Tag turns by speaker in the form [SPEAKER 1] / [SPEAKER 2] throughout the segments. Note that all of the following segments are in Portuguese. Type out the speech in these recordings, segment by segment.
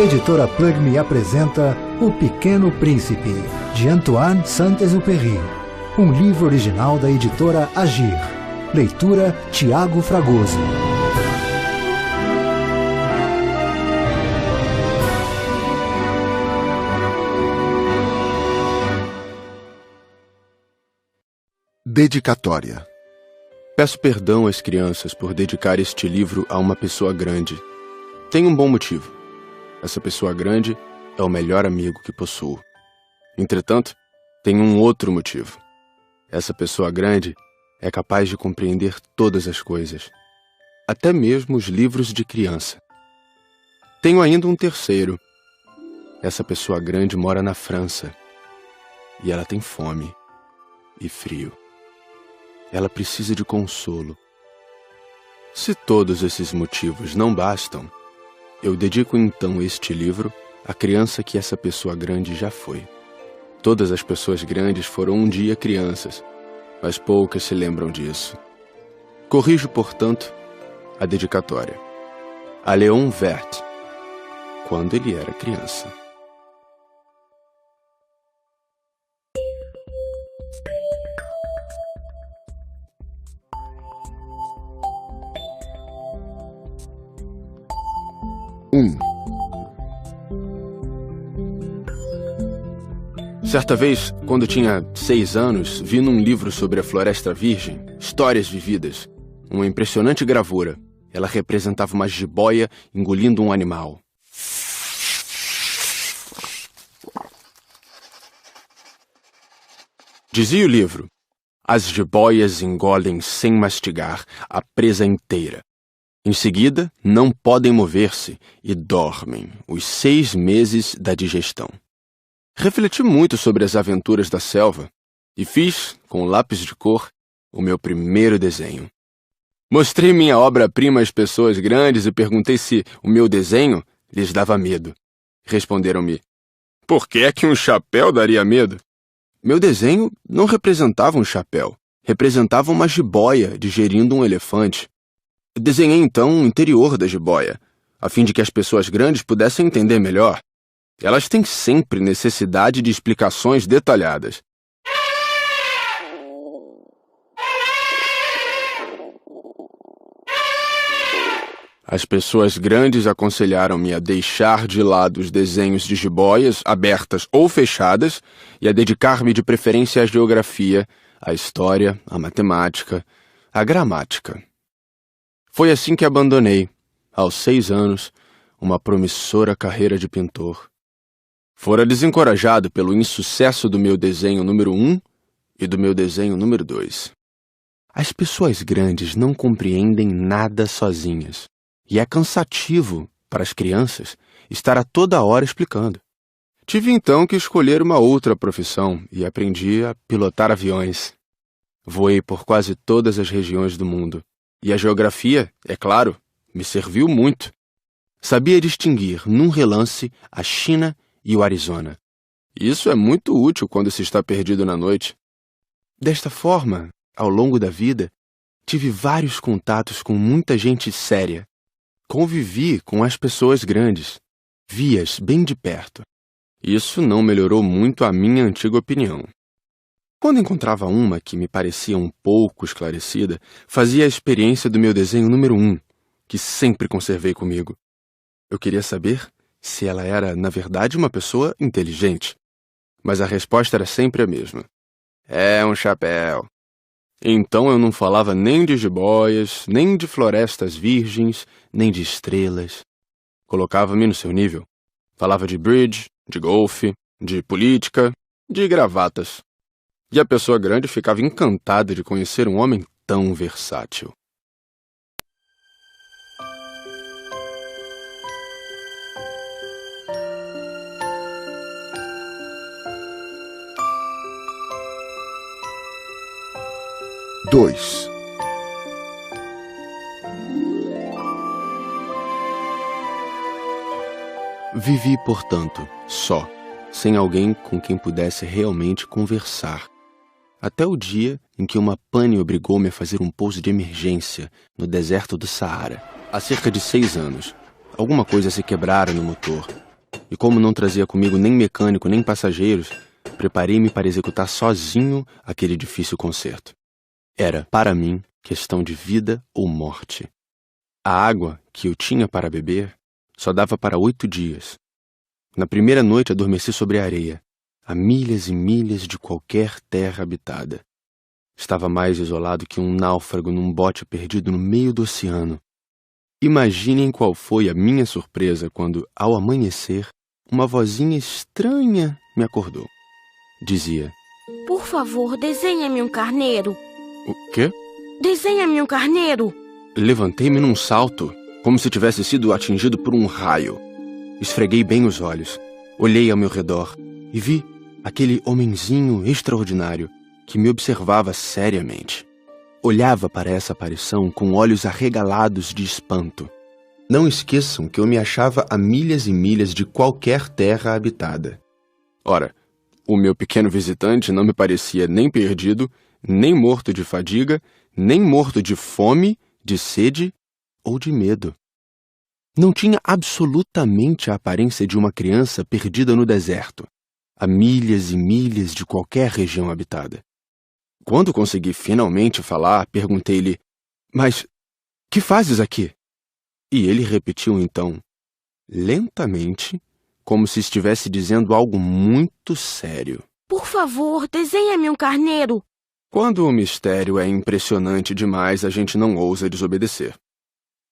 [SPEAKER 1] editora Plug Me apresenta O Pequeno Príncipe, de Antoine Saint-Exupéry, um livro original da editora Agir. Leitura Tiago Fragoso.
[SPEAKER 2] Dedicatória. Peço perdão às crianças por dedicar este livro a uma pessoa grande. Tem um bom motivo. Essa pessoa grande é o melhor amigo que possuo. Entretanto, tem um outro motivo. Essa pessoa grande é capaz de compreender todas as coisas, até mesmo os livros de criança. Tenho ainda um terceiro. Essa pessoa grande mora na França e ela tem fome e frio. Ela precisa de consolo. Se todos esses motivos não bastam, eu dedico então este livro à criança que essa pessoa grande já foi. Todas as pessoas grandes foram um dia crianças, mas poucas se lembram disso. Corrijo, portanto, a dedicatória a Léon Werth, quando ele era criança. Certa vez, quando tinha 6 anos, vi num livro sobre a Floresta Virgem, Histórias Vividas, uma impressionante gravura. Ela representava uma jiboia engolindo um animal. Dizia o livro: as jiboias engolem sem mastigar a presa inteira. Em seguida, não podem mover-se e dormem os 6 meses da digestão. Refleti muito sobre as aventuras da selva e fiz, com lápis de cor, o meu primeiro desenho. Mostrei minha obra-prima às pessoas grandes e perguntei se o meu desenho lhes dava medo. Responderam-me: por que é que um chapéu daria medo? Meu desenho não representava um chapéu, representava uma jiboia digerindo um elefante. Desenhei então o interior da jiboia, a fim de que as pessoas grandes pudessem entender melhor. Elas têm sempre necessidade de explicações detalhadas. As pessoas grandes aconselharam-me a deixar de lado os desenhos de jiboias, abertas ou fechadas, e a dedicar-me de preferência à geografia, à história, à matemática, à gramática. Foi assim que abandonei, aos 6 anos, uma promissora carreira de pintor. Fora desencorajado pelo insucesso do meu desenho número 1 e do meu desenho número 2. As pessoas grandes não compreendem nada sozinhas, e é cansativo para as crianças estar a toda hora explicando. Tive então que escolher uma outra profissão e aprendi a pilotar aviões. Voei por quase todas as regiões do mundo, e a geografia, é claro, me serviu muito. Sabia distinguir num relance a China e o Arizona. Isso é muito útil quando se está perdido na noite. Desta forma, ao longo da vida, tive vários contatos com muita gente séria. Convivi com as pessoas grandes. Vi-as bem de perto. Isso não melhorou muito a minha antiga opinião. Quando encontrava uma que me parecia um pouco esclarecida, fazia a experiência do meu desenho número 1, que sempre conservei comigo. Eu queria saber se ela era, na verdade, uma pessoa inteligente. Mas a resposta era sempre a mesma. É um chapéu. Então eu não falava nem de jiboias, nem de florestas virgens, nem de estrelas. Colocava-me no seu nível. Falava de bridge, de golfe, de política, de gravatas. E a pessoa grande ficava encantada de conhecer um homem tão versátil. Vivi, portanto, só, sem alguém com quem pudesse realmente conversar, até o dia em que uma pane obrigou-me a fazer um pouso de emergência no deserto do Saara, há cerca de 6 anos. Alguma coisa se quebrara no motor e como não trazia comigo nem mecânico nem passageiros, preparei-me para executar sozinho aquele difícil concerto. Era, para mim, questão de vida ou morte. A água que eu tinha para beber só dava para 8 dias. Na primeira noite adormeci sobre a areia, a milhas e milhas de qualquer terra habitada. Estava mais isolado que um náufrago num bote perdido no meio do oceano. Imaginem qual foi a minha surpresa quando, ao amanhecer, uma vozinha estranha me acordou. Dizia:
[SPEAKER 3] Por favor, desenha-me um carneiro.
[SPEAKER 2] O quê?
[SPEAKER 3] Desenha-me um carneiro.
[SPEAKER 2] Levantei-me num salto, como se tivesse sido atingido por um raio. Esfreguei bem os olhos, olhei ao meu redor e vi aquele homenzinho extraordinário que me observava seriamente. Olhava para essa aparição com olhos arregalados de espanto. Não esqueçam que eu me achava a milhas e milhas de qualquer terra habitada. Ora, o meu pequeno visitante não me parecia nem perdido, nem morto de fadiga, nem morto de fome, de sede ou de medo. Não tinha absolutamente a aparência de uma criança perdida no deserto, a milhas e milhas de qualquer região habitada. Quando consegui finalmente falar, perguntei-lhe: Mas que fazes aqui? E ele repetiu então, lentamente, como se estivesse dizendo algo muito sério:
[SPEAKER 3] Por favor, desenha-me um carneiro.
[SPEAKER 2] Quando o mistério é impressionante demais, a gente não ousa desobedecer.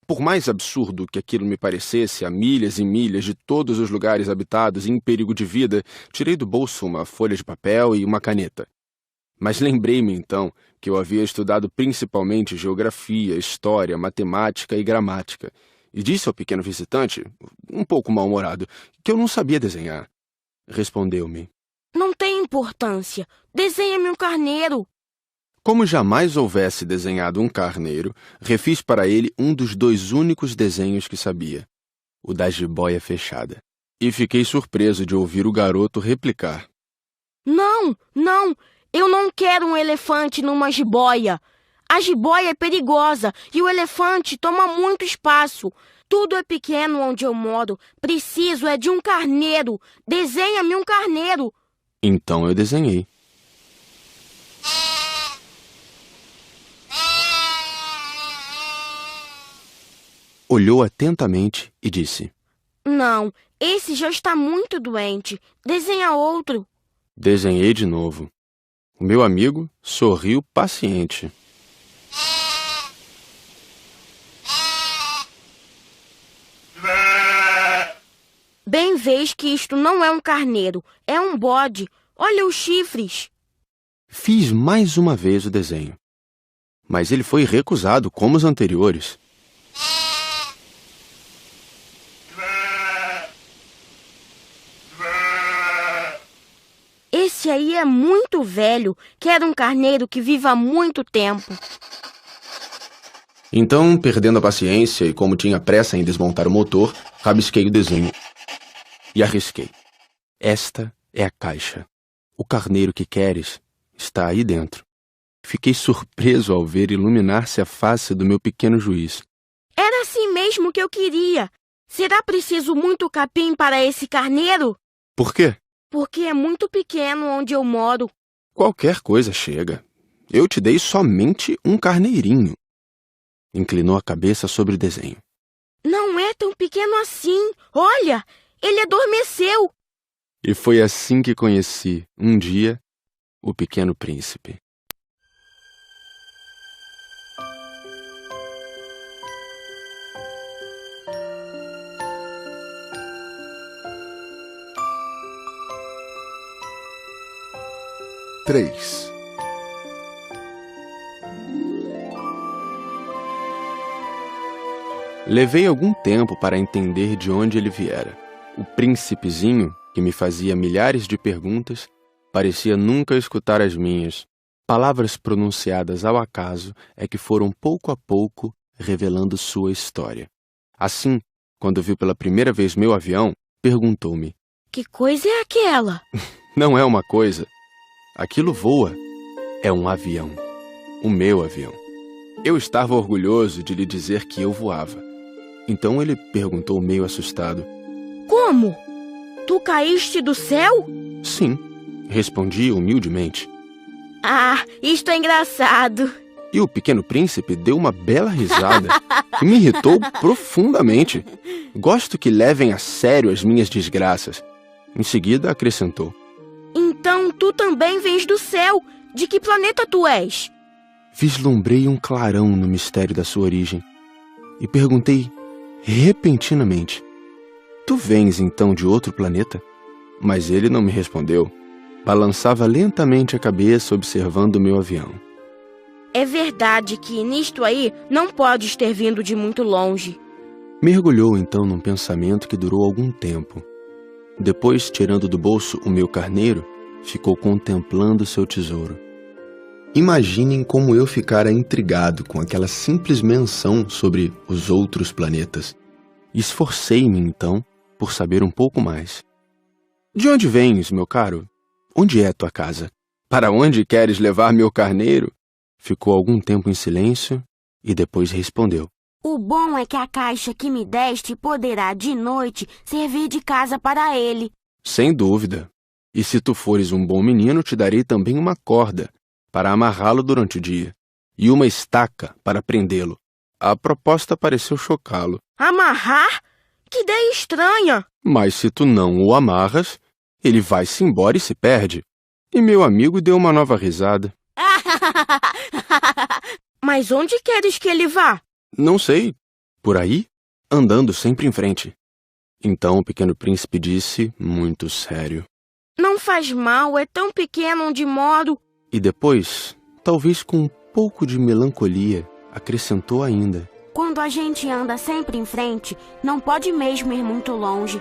[SPEAKER 2] Por mais absurdo que aquilo me parecesse, a milhas e milhas de todos os lugares habitados e em perigo de vida, tirei do bolso uma folha de papel e uma caneta. Mas lembrei-me, então, que eu havia estudado principalmente geografia, história, matemática e gramática, e disse ao pequeno visitante, um pouco mal-humorado, que eu não sabia desenhar. Respondeu-me:
[SPEAKER 3] Não tem importância. Desenha-me um carneiro.
[SPEAKER 2] Como jamais houvesse desenhado um carneiro, refiz para ele um dos 2 únicos desenhos que sabia, o da jiboia fechada. E fiquei surpreso de ouvir o garoto replicar:
[SPEAKER 3] Não, eu não quero um elefante numa jiboia. A jiboia é perigosa e o elefante toma muito espaço. Tudo é pequeno onde eu moro. Preciso é de um carneiro. Desenha-me um carneiro.
[SPEAKER 2] Então eu desenhei. Olhou atentamente e disse:
[SPEAKER 3] Não, esse já está muito doente. Desenha outro.
[SPEAKER 2] Desenhei de novo. O meu amigo sorriu paciente.
[SPEAKER 3] Bem vês que isto não é um carneiro, é um bode. Olha os chifres.
[SPEAKER 2] Fiz mais uma vez o desenho, mas ele foi recusado como os anteriores.
[SPEAKER 3] Esse aí é muito velho. Quero um carneiro que viva muito tempo.
[SPEAKER 2] Então, perdendo a paciência e como tinha pressa em desmontar o motor, rabisquei o desenho e arrisquei. Esta é a caixa. O carneiro que queres está aí dentro. Fiquei surpreso ao ver iluminar-se a face do meu pequeno juiz.
[SPEAKER 3] Era assim mesmo que eu queria. Será preciso muito capim para esse carneiro?
[SPEAKER 2] Por quê?
[SPEAKER 3] Porque é muito pequeno onde eu moro.
[SPEAKER 2] Qualquer coisa chega. Eu te dei somente um carneirinho. Inclinou a cabeça sobre o desenho.
[SPEAKER 3] Não é tão pequeno assim. Olha, ele adormeceu.
[SPEAKER 2] E foi assim que conheci, um dia, o Pequeno Príncipe.
[SPEAKER 1] Três.
[SPEAKER 2] Levei algum tempo para entender de onde ele viera. O príncipezinho, que me fazia milhares de perguntas, parecia nunca escutar as minhas. Palavras pronunciadas ao acaso é que foram pouco a pouco revelando sua história. Assim, quando viu pela primeira vez meu avião, perguntou-me:
[SPEAKER 3] Que coisa é aquela?
[SPEAKER 2] Não é uma coisa. Aquilo voa. É um avião. O meu avião. Eu estava orgulhoso de lhe dizer que eu voava. Então ele perguntou meio assustado:
[SPEAKER 3] Como? Tu caíste do céu?
[SPEAKER 2] Sim, respondi humildemente.
[SPEAKER 3] Ah, isto é engraçado.
[SPEAKER 2] E o Pequeno Príncipe deu uma bela risada que me irritou profundamente. Gosto que levem a sério as minhas desgraças. Em seguida, acrescentou.
[SPEAKER 3] Então tu também vens do céu. De que planeta tu és?
[SPEAKER 2] Vislumbrei um clarão no mistério da sua origem e perguntei repentinamente. Tu vens então de outro planeta? Mas ele não me respondeu. Balançava lentamente a cabeça observando o meu avião.
[SPEAKER 3] É verdade que nisto aí não podes ter vindo de muito longe.
[SPEAKER 2] Mergulhou então num pensamento que durou algum tempo. Depois, tirando do bolso o meu carneiro, ficou contemplando seu tesouro. Imaginem como eu ficara intrigado com aquela simples menção sobre os outros planetas. Esforcei-me então por saber um pouco mais. De onde vens, meu caro? Onde é tua casa? Para onde queres levar meu carneiro? Ficou algum tempo em silêncio e depois respondeu.
[SPEAKER 3] O bom é que a caixa que me deste poderá, de noite, servir de casa para ele.
[SPEAKER 2] Sem dúvida. E se tu fores um bom menino, te darei também uma corda para amarrá-lo durante o dia e uma estaca para prendê-lo. A proposta pareceu chocá-lo.
[SPEAKER 3] Amarrar? Que ideia estranha!
[SPEAKER 2] Mas se tu não o amarras, ele vai-se embora e se perde. E meu amigo deu uma nova risada.
[SPEAKER 3] Mas onde queres que ele vá?
[SPEAKER 2] Não sei. Por aí, andando sempre em frente. Então o Pequeno Príncipe disse, muito sério.
[SPEAKER 3] Não faz mal, é tão pequeno onde moro.
[SPEAKER 2] E depois, talvez com um pouco de melancolia, acrescentou ainda.
[SPEAKER 3] Quando a gente anda sempre em frente, não pode mesmo ir muito longe.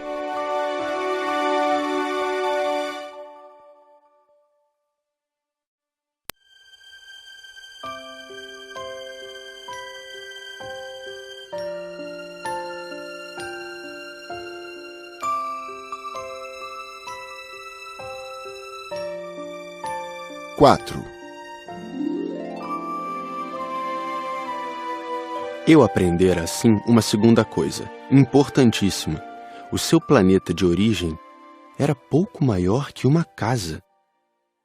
[SPEAKER 2] Eu aprendera assim uma segunda coisa, importantíssima. O seu planeta de origem era pouco maior que uma casa.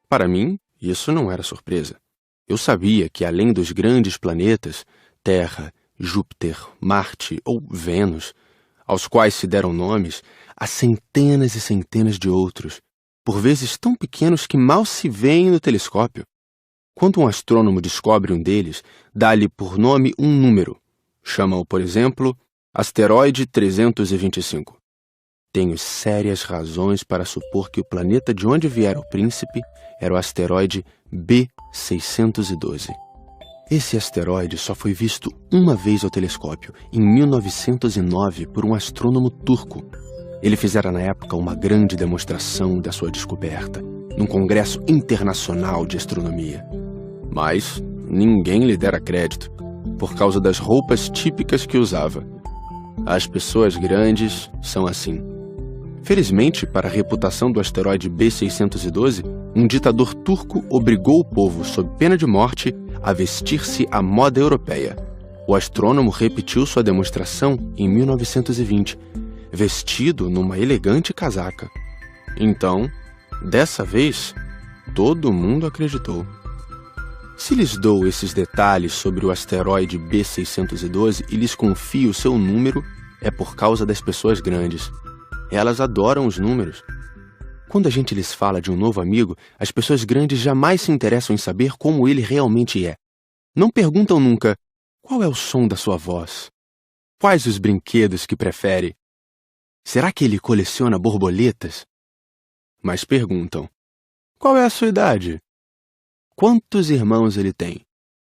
[SPEAKER 2] Para mim, isso não era surpresa. Eu sabia que além dos grandes planetas, Terra, Júpiter, Marte ou Vênus, aos quais se deram nomes, há centenas e centenas de outros, por vezes tão pequenos que mal se veem no telescópio. Quando um astrônomo descobre um deles, dá-lhe por nome um número. Chama-o, por exemplo, asteroide 325. Tenho sérias razões para supor que o planeta de onde viera o príncipe era o asteroide B612. Esse asteroide só foi visto uma vez ao telescópio, em 1909, por um astrônomo turco. Ele fizera na época uma grande demonstração da sua descoberta, num congresso internacional de astronomia. Mas ninguém lhe dera crédito, por causa das roupas típicas que usava. As pessoas grandes são assim. Felizmente, para a reputação do asteroide B612, um ditador turco obrigou o povo, sob pena de morte, a vestir-se à moda europeia. O astrônomo repetiu sua demonstração em 1920, vestido numa elegante casaca. Então, dessa vez, todo mundo acreditou. Se lhes dou esses detalhes sobre o asteroide B612 e lhes confio o seu número, é por causa das pessoas grandes. Elas adoram os números. Quando a gente lhes fala de um novo amigo, as pessoas grandes jamais se interessam em saber como ele realmente é. Não perguntam nunca, qual é o som da sua voz? Quais os brinquedos que prefere? Será que ele coleciona borboletas? Mas perguntam, qual é a sua idade? Quantos irmãos ele tem?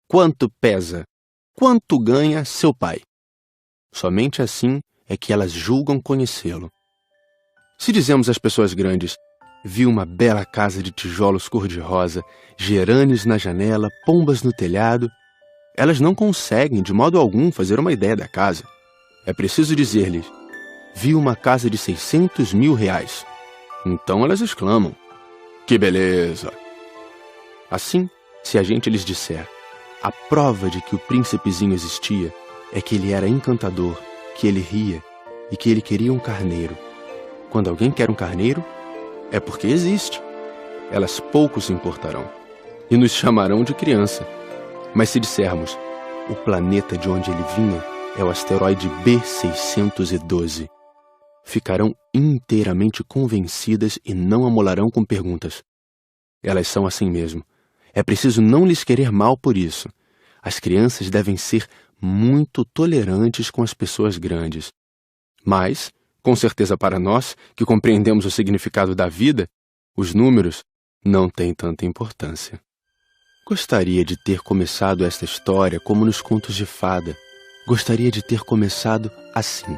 [SPEAKER 2] Quanto pesa? Quanto ganha seu pai? Somente assim é que elas julgam conhecê-lo. Se dizemos às pessoas grandes, vi uma bela casa de tijolos cor-de-rosa, gerânios na janela, pombas no telhado, elas não conseguem de modo algum fazer uma ideia da casa. É preciso dizer-lhes, vi uma casa de 600 mil reais. Então elas exclamam, que beleza! Assim, se a gente lhes disser, a prova de que o príncipezinho existia é que ele era encantador, que ele ria e que ele queria um carneiro. Quando alguém quer um carneiro, é porque existe. Elas pouco se importarão e nos chamarão de criança. Mas se dissermos, o planeta de onde ele vinha é o asteroide B612, ficarão inteiramente convencidas e não amolarão com perguntas. Elas são assim mesmo. É preciso não lhes querer mal por isso. As crianças devem ser muito tolerantes com as pessoas grandes. Mas, com certeza para nós, que compreendemos o significado da vida, os números não têm tanta importância. Gostaria de ter começado esta história como nos contos de fada. Gostaria de ter começado assim.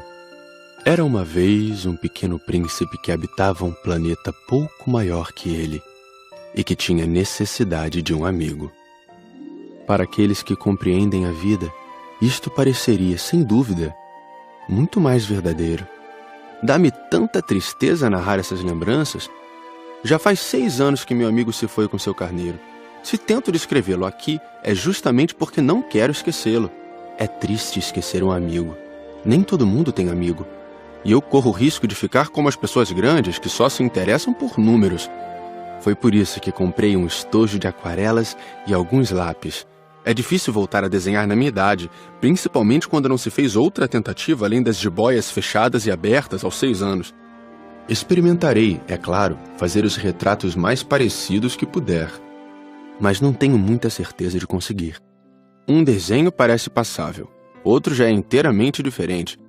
[SPEAKER 2] Era uma vez um pequeno príncipe que habitava um planeta pouco maior que ele e que tinha necessidade de um amigo. Para aqueles que compreendem a vida, isto pareceria, sem dúvida, muito mais verdadeiro. Dá-me tanta tristeza narrar essas lembranças. Já faz 6 anos que meu amigo se foi com seu carneiro. Se tento descrevê-lo aqui, é justamente porque não quero esquecê-lo. É triste esquecer um amigo. Nem todo mundo tem amigo. E eu corro o risco de ficar como as pessoas grandes que só se interessam por números. Foi por isso que comprei um estojo de aquarelas e alguns lápis. É difícil voltar a desenhar na minha idade, principalmente quando não se fez outra tentativa além das jiboias fechadas e abertas aos 6 anos. Experimentarei, é claro, fazer os retratos mais parecidos que puder. Mas não tenho muita certeza de conseguir. Um desenho parece passável, outro já é inteiramente diferente.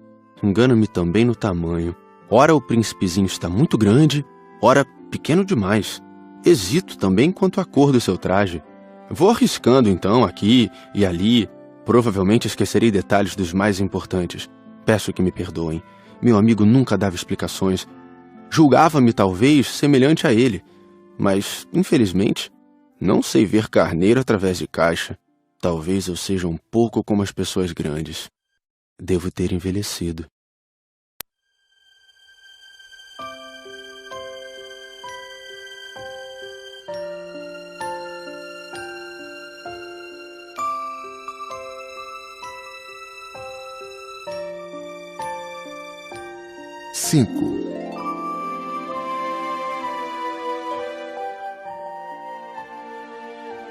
[SPEAKER 2] Engano-me também no tamanho. Ora o príncipezinho está muito grande, ora pequeno demais. Hesito também quanto à cor do seu traje. Vou arriscando então aqui e ali. Provavelmente esquecerei detalhes dos mais importantes. Peço que me perdoem. Meu amigo nunca dava explicações. Julgava-me talvez semelhante a ele, mas, infelizmente, não sei ver carneiro através de caixa. Talvez eu seja um pouco como as pessoas grandes. Devo ter envelhecido.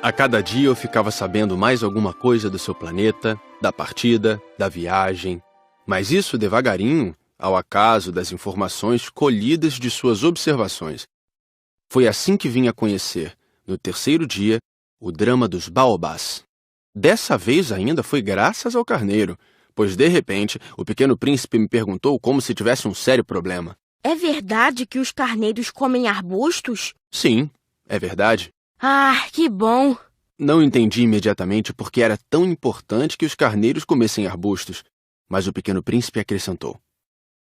[SPEAKER 2] A cada dia eu ficava sabendo mais alguma coisa do seu planeta, da partida, da viagem. Mas isso devagarinho, ao acaso das informações colhidas de suas observações. Foi assim que vim a conhecer, no 3º dia, o drama dos baobás. Dessa vez ainda foi graças ao carneiro, pois de repente o pequeno príncipe me perguntou como se tivesse um sério problema.
[SPEAKER 3] É verdade que os carneiros comem arbustos?
[SPEAKER 2] Sim, é verdade.
[SPEAKER 3] Ah, que bom!
[SPEAKER 2] Não entendi imediatamente por que era tão importante que os carneiros comessem arbustos, mas o pequeno príncipe acrescentou.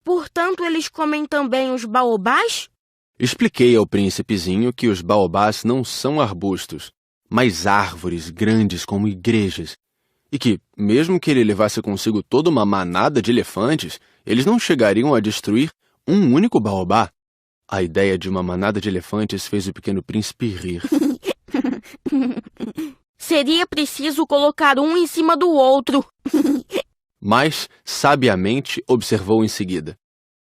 [SPEAKER 3] Portanto, eles comem também os baobás?
[SPEAKER 2] Expliquei ao príncipezinho que os baobás não são arbustos, mas árvores grandes como igrejas, e que, mesmo que ele levasse consigo toda uma manada de elefantes, eles não chegariam a destruir um único baobá. A ideia de uma manada de elefantes fez o pequeno príncipe rir.
[SPEAKER 3] Seria preciso colocar um em cima do outro.
[SPEAKER 2] Mas, sabiamente, observou em seguida.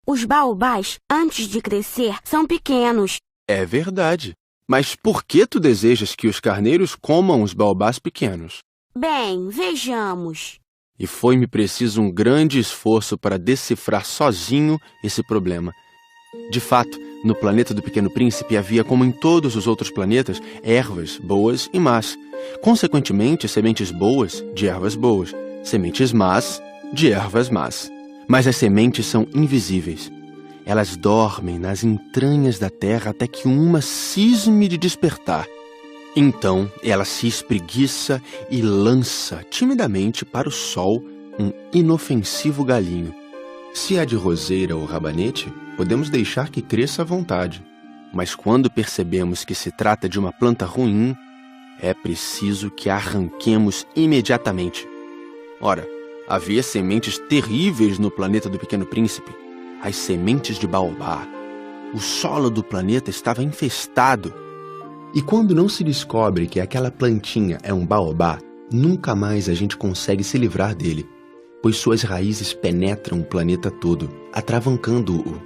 [SPEAKER 3] Os baobás, antes de crescer, são pequenos.
[SPEAKER 2] É verdade. Mas por que tu desejas que os carneiros comam os baobás pequenos?
[SPEAKER 3] Bem, vejamos.
[SPEAKER 2] E foi-me preciso um grande esforço para decifrar sozinho esse problema. De fato, no planeta do Pequeno Príncipe havia, como em todos os outros planetas, ervas boas e más. Consequentemente, sementes boas de ervas boas, sementes más de ervas más. Mas as sementes são invisíveis. Elas dormem nas entranhas da terra até que uma cisme de despertar. Então, ela se espreguiça e lança timidamente para o sol um inofensivo galinho. Se é de roseira ou rabanete, podemos deixar que cresça à vontade. Mas quando percebemos que se trata de uma planta ruim, é preciso que a arranquemos imediatamente. Ora, havia sementes terríveis no planeta do Pequeno Príncipe. As sementes de baobá. O solo do planeta estava infestado. E quando não se descobre que aquela plantinha é um baobá, nunca mais a gente consegue se livrar dele, pois suas raízes penetram o planeta todo, atravancando-o.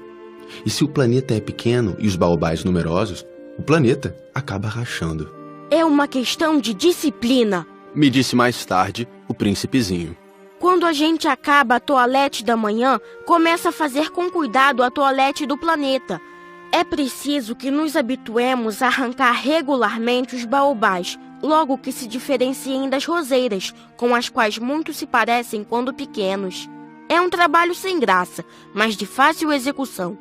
[SPEAKER 2] E se o planeta é pequeno e os baobás numerosos, o planeta acaba rachando.
[SPEAKER 3] É uma questão de disciplina,
[SPEAKER 2] me disse mais tarde o príncipezinho.
[SPEAKER 3] Quando a gente acaba a toalete da manhã, começa a fazer com cuidado a toalete do planeta. É preciso que nos habituemos a arrancar regularmente os baobás, logo que se diferenciem das roseiras, com as quais muitos se parecem quando pequenos. É um trabalho sem graça, mas de fácil execução.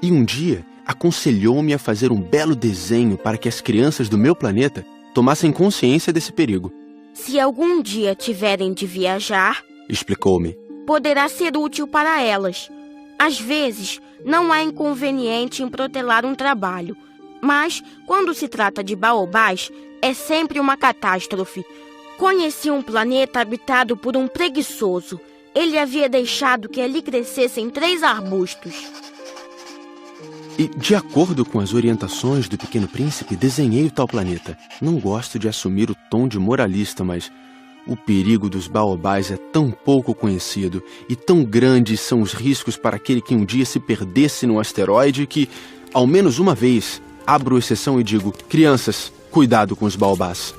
[SPEAKER 2] E um dia, aconselhou-me a fazer um belo desenho para que as crianças do meu planeta tomassem consciência desse perigo.
[SPEAKER 3] Se algum dia tiverem de viajar,
[SPEAKER 2] explicou-me,
[SPEAKER 3] poderá ser útil para elas. Às vezes, não há inconveniente em protelar um trabalho, mas, quando se trata de baobás, é sempre uma catástrofe. Conheci um planeta habitado por um preguiçoso. Ele havia deixado que ali crescessem 3 arbustos.
[SPEAKER 2] E, de acordo com as orientações do Pequeno Príncipe, desenhei o tal planeta. Não gosto de assumir o tom de moralista, mas o perigo dos baobás é tão pouco conhecido e tão grandes são os riscos para aquele que um dia se perdesse num asteroide que, ao menos uma vez, abro exceção e digo: crianças, cuidado com os baobás.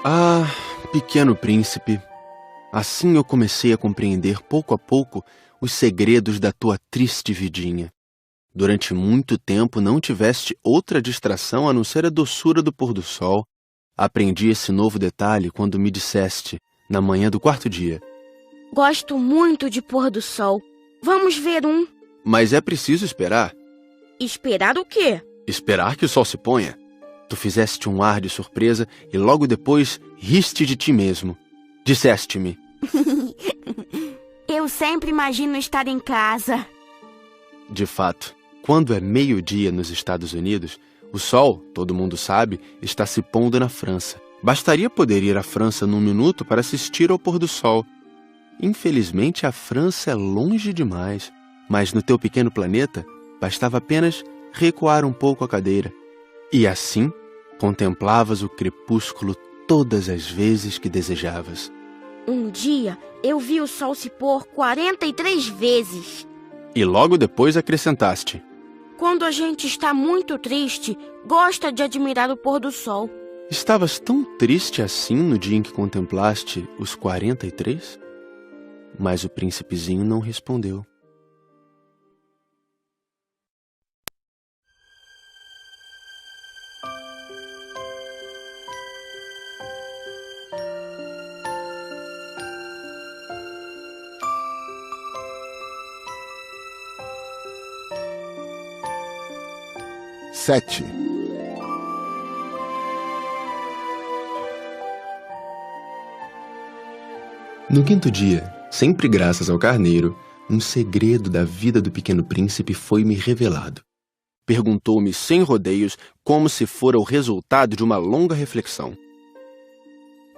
[SPEAKER 2] Ah, Pequeno Príncipe, assim eu comecei a compreender pouco a pouco os segredos da tua triste vidinha. Durante muito tempo não tiveste outra distração a não ser a doçura do pôr do sol. Aprendi esse novo detalhe quando me disseste, na manhã do 4º dia:
[SPEAKER 3] gosto muito de pôr do sol. Vamos ver um.
[SPEAKER 2] Mas é preciso esperar.
[SPEAKER 3] Esperar o quê?
[SPEAKER 2] Esperar que o sol se ponha. Tu fizeste um ar de surpresa e logo depois riste de ti mesmo. Disseste-me:
[SPEAKER 3] eu sempre imagino estar em casa.
[SPEAKER 2] De fato, quando é meio-dia nos Estados Unidos, o sol, todo mundo sabe, está se pondo na França. Bastaria poder ir à França num minuto para assistir ao pôr do sol. Infelizmente, a França é longe demais. Mas no teu pequeno planeta, bastava apenas recuar um pouco a cadeira. E assim, contemplavas o crepúsculo todas as vezes que desejavas.
[SPEAKER 3] Um dia, eu vi o sol se pôr 43 vezes.
[SPEAKER 2] E logo depois acrescentaste:
[SPEAKER 3] quando a gente está muito triste, gosta de admirar o pôr do sol.
[SPEAKER 2] Estavas tão triste assim no dia em que contemplaste os 43? Mas o príncipezinho não respondeu. No 5º dia, sempre graças ao carneiro, um segredo da vida do Pequeno Príncipe foi-me revelado. Perguntou-me sem rodeios, como se fora o resultado de uma longa reflexão: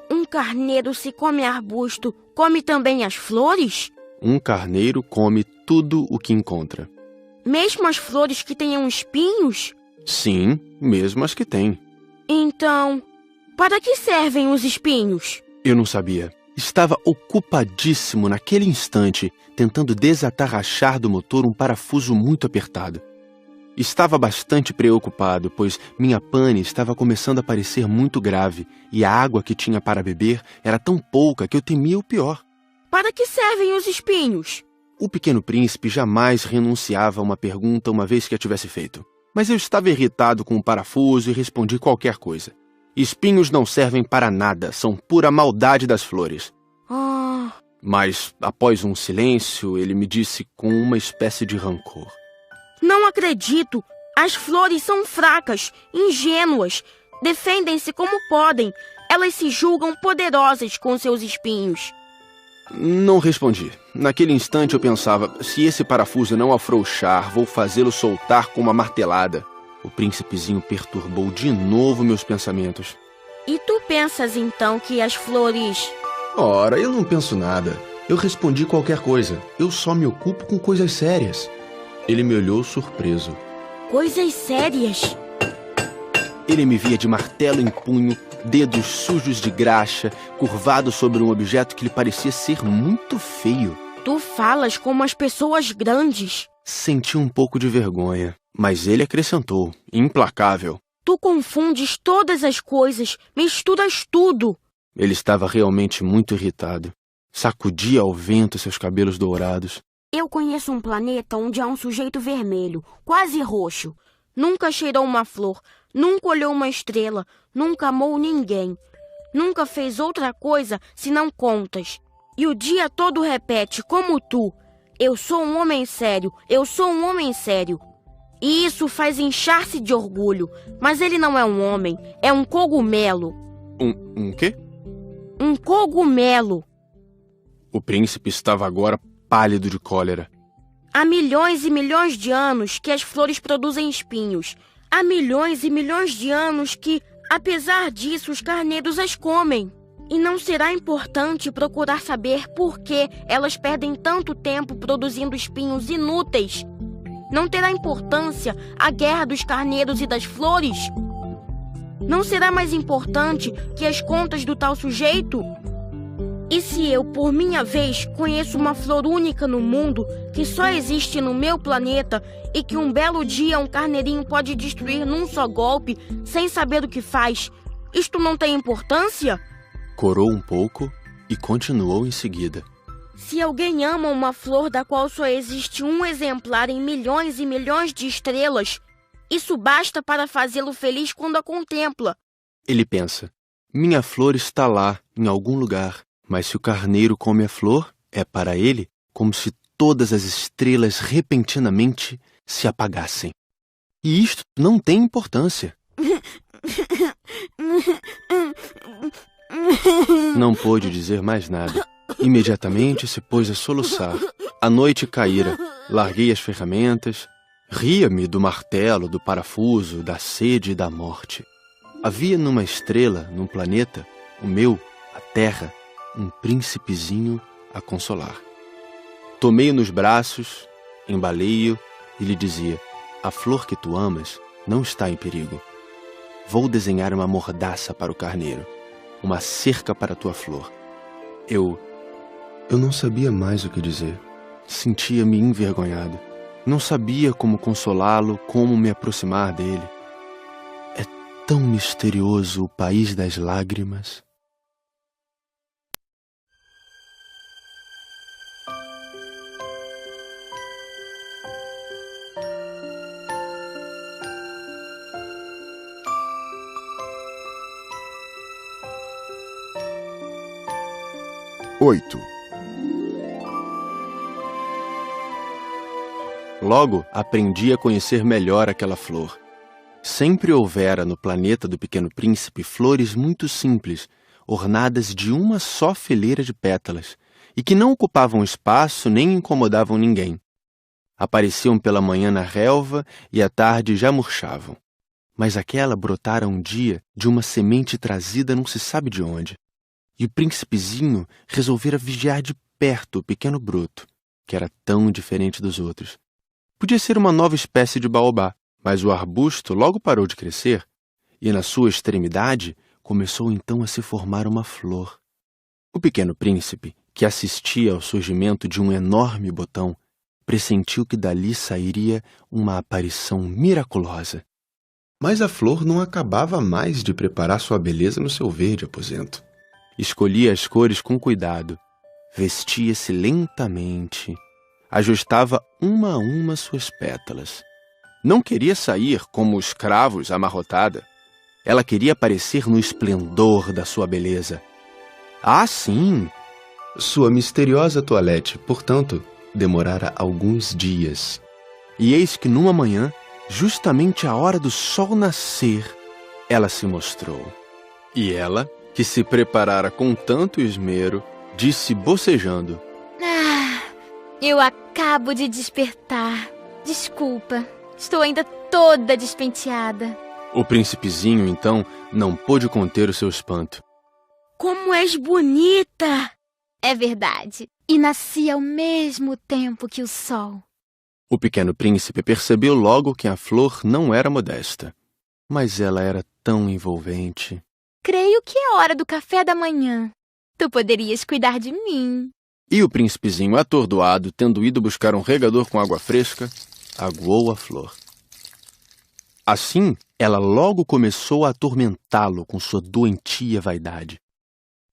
[SPEAKER 3] um carneiro, se come arbusto, come também as flores?
[SPEAKER 2] Um carneiro come tudo o que encontra.
[SPEAKER 3] Mesmo as flores que tenham espinhos?
[SPEAKER 2] Sim, mesmo as que têm.
[SPEAKER 3] Então, para que servem os espinhos?
[SPEAKER 2] Eu não sabia. Estava ocupadíssimo naquele instante, tentando desatarrachar do motor um parafuso muito apertado. Estava bastante preocupado, pois minha pane estava começando a parecer muito grave e a água que tinha para beber era tão pouca que eu temia o pior.
[SPEAKER 3] Para que servem os espinhos?
[SPEAKER 2] O Pequeno Príncipe jamais renunciava a uma pergunta uma vez que a tivesse feito. Mas eu estava irritado com o parafuso e respondi qualquer coisa. Espinhos não servem para nada, são pura maldade das flores. Mas, após um silêncio, ele me disse com uma espécie de rancor:
[SPEAKER 3] não acredito! As flores são fracas, ingênuas. Defendem-se como podem. Elas se julgam poderosas com seus espinhos.
[SPEAKER 2] Não respondi. Naquele instante eu pensava, se esse parafuso não afrouxar, vou fazê-lo soltar com uma martelada. O príncipezinho perturbou de novo meus pensamentos.
[SPEAKER 3] E tu pensas então que as flores...
[SPEAKER 2] Ora, eu não penso nada. Eu respondi qualquer coisa. Eu só me ocupo com coisas sérias. Ele me olhou surpreso.
[SPEAKER 3] Coisas sérias?
[SPEAKER 2] Ele me via de martelo em punho, dedos sujos de graxa, curvado sobre um objeto que lhe parecia ser muito feio.
[SPEAKER 3] Tu falas como as pessoas grandes.
[SPEAKER 2] Senti um pouco de vergonha, mas ele acrescentou, implacável.
[SPEAKER 3] Tu confundes todas as coisas, misturas tudo.
[SPEAKER 2] Ele estava realmente muito irritado. Sacudia ao vento seus cabelos dourados.
[SPEAKER 3] Eu conheço um planeta onde há um sujeito vermelho, quase roxo. Nunca cheirou uma flor, nunca olhou uma estrela, nunca amou ninguém. Nunca fez outra coisa senão contas. E o dia todo repete, como tu, eu sou um homem sério, eu sou um homem sério. E isso faz inchar-se de orgulho. Mas ele não é um homem, é um cogumelo.
[SPEAKER 2] Um quê?
[SPEAKER 3] Um cogumelo.
[SPEAKER 2] O príncipe estava agora pálido de cólera.
[SPEAKER 3] Há milhões e milhões de anos que as flores produzem espinhos. Há milhões e milhões de anos que, apesar disso, os carneiros as comem. E não será importante procurar saber por que elas perdem tanto tempo produzindo espinhos inúteis? Não terá importância a guerra dos carneiros e das flores? Não será mais importante que as contas do tal sujeito? E se eu, por minha vez, conheço uma flor única no mundo, que só existe no meu planeta, e que um belo dia um carneirinho pode destruir num só golpe, sem saber o que faz, isto não tem importância?
[SPEAKER 2] Corou um pouco e continuou em seguida.
[SPEAKER 3] Se alguém ama uma flor da qual só existe um exemplar em milhões e milhões de estrelas, isso basta para fazê-lo feliz quando a contempla.
[SPEAKER 2] Ele pensa, minha flor está lá, em algum lugar. Mas se o carneiro come a flor, é para ele como se todas as estrelas repentinamente se apagassem. E isto não tem importância. Não pôde dizer mais nada. Imediatamente se pôs a soluçar. A noite caíra. Larguei as ferramentas. Ria-me do martelo, do parafuso, da sede e da morte. Havia numa estrela, num planeta, o meu, a Terra, um príncipezinho a consolar. Tomei-o nos braços, embalei-o e lhe dizia, a flor que tu amas não está em perigo. Vou desenhar uma mordaça para o carneiro, uma cerca para a tua flor. Eu não sabia mais o que dizer. Sentia-me envergonhado. Não sabia como consolá-lo, como me aproximar dele. É tão misterioso o país das lágrimas. Logo, aprendi a conhecer melhor aquela flor. Sempre houvera no planeta do Pequeno Príncipe flores muito simples, ornadas de uma só fileira de pétalas, e que não ocupavam espaço nem incomodavam ninguém. Apareciam pela manhã na relva e à tarde já murchavam. Mas aquela brotara um dia de uma semente trazida não se sabe de onde. E o príncipezinho resolvera vigiar de perto o pequeno broto, que era tão diferente dos outros. Podia ser uma nova espécie de baobá, mas o arbusto logo parou de crescer, e na sua extremidade começou então a se formar uma flor. O pequeno príncipe, que assistia ao surgimento de um enorme botão, pressentiu que dali sairia uma aparição miraculosa. Mas a flor não acabava mais de preparar sua beleza no seu verde aposento. Escolhia as cores com cuidado, vestia-se lentamente, ajustava uma a uma suas pétalas. Não queria sair como os cravos amarrotada. Ela queria aparecer no esplendor da sua beleza. Ah, sim! Sua misteriosa toilette, portanto, demorara alguns dias. E eis que numa manhã, justamente à hora do sol nascer, ela se mostrou. E ela, que se preparara com tanto esmero, disse bocejando.
[SPEAKER 4] Eu acabo de despertar. Desculpa, estou ainda toda despenteada.
[SPEAKER 2] O príncipezinho, então, não pôde conter o seu espanto.
[SPEAKER 3] Como és bonita!
[SPEAKER 4] É verdade. E nasci ao mesmo tempo que o sol.
[SPEAKER 2] O pequeno príncipe percebeu logo que a flor não era modesta. Mas ela era tão envolvente.
[SPEAKER 4] Creio que é hora do café da manhã. Tu poderias cuidar de mim.
[SPEAKER 2] E o príncipezinho, atordoado, tendo ido buscar um regador com água fresca, aguou a flor. Assim, ela logo começou a atormentá-lo com sua doentia vaidade.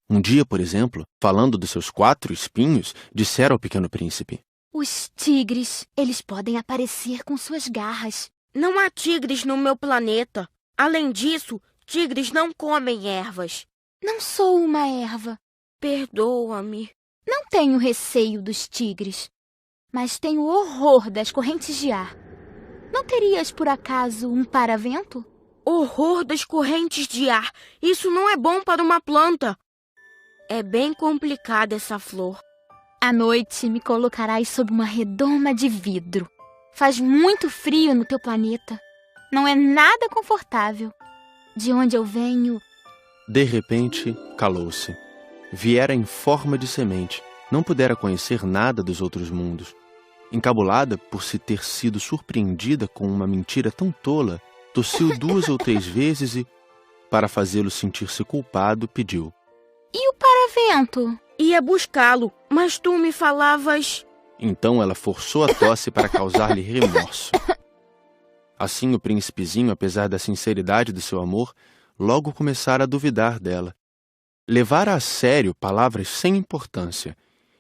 [SPEAKER 2] Um dia, por exemplo, falando dos seus 4 espinhos, dissera ao pequeno príncipe:
[SPEAKER 4] Os tigres, eles podem aparecer com suas garras.
[SPEAKER 3] Não há tigres no meu planeta. Além disso, tigres não comem ervas.
[SPEAKER 4] Não sou uma erva.
[SPEAKER 3] Perdoa-me.
[SPEAKER 4] Não tenho receio dos tigres, mas tenho horror das correntes de ar. Não terias, por acaso, um paravento?
[SPEAKER 3] Horror das correntes de ar. Isso não é bom para uma planta. É bem complicada essa flor.
[SPEAKER 4] À noite me colocarás sob uma redoma de vidro. Faz muito frio no teu planeta. Não é nada confortável. De onde eu venho...
[SPEAKER 2] De repente, calou-se. Viera em forma de semente. Não pudera conhecer nada dos outros mundos. Encabulada por se ter sido surpreendida com uma mentira tão tola, tossiu 2 ou 3 vezes e, para fazê-lo sentir-se culpado, pediu:
[SPEAKER 4] E o paravento?
[SPEAKER 3] Ia buscá-lo, mas tu me falavas...
[SPEAKER 2] Então ela forçou a tosse para causar-lhe remorso. Assim o príncipezinho, apesar da sinceridade do seu amor, logo começara a duvidar dela. Levara a sério palavras sem importância,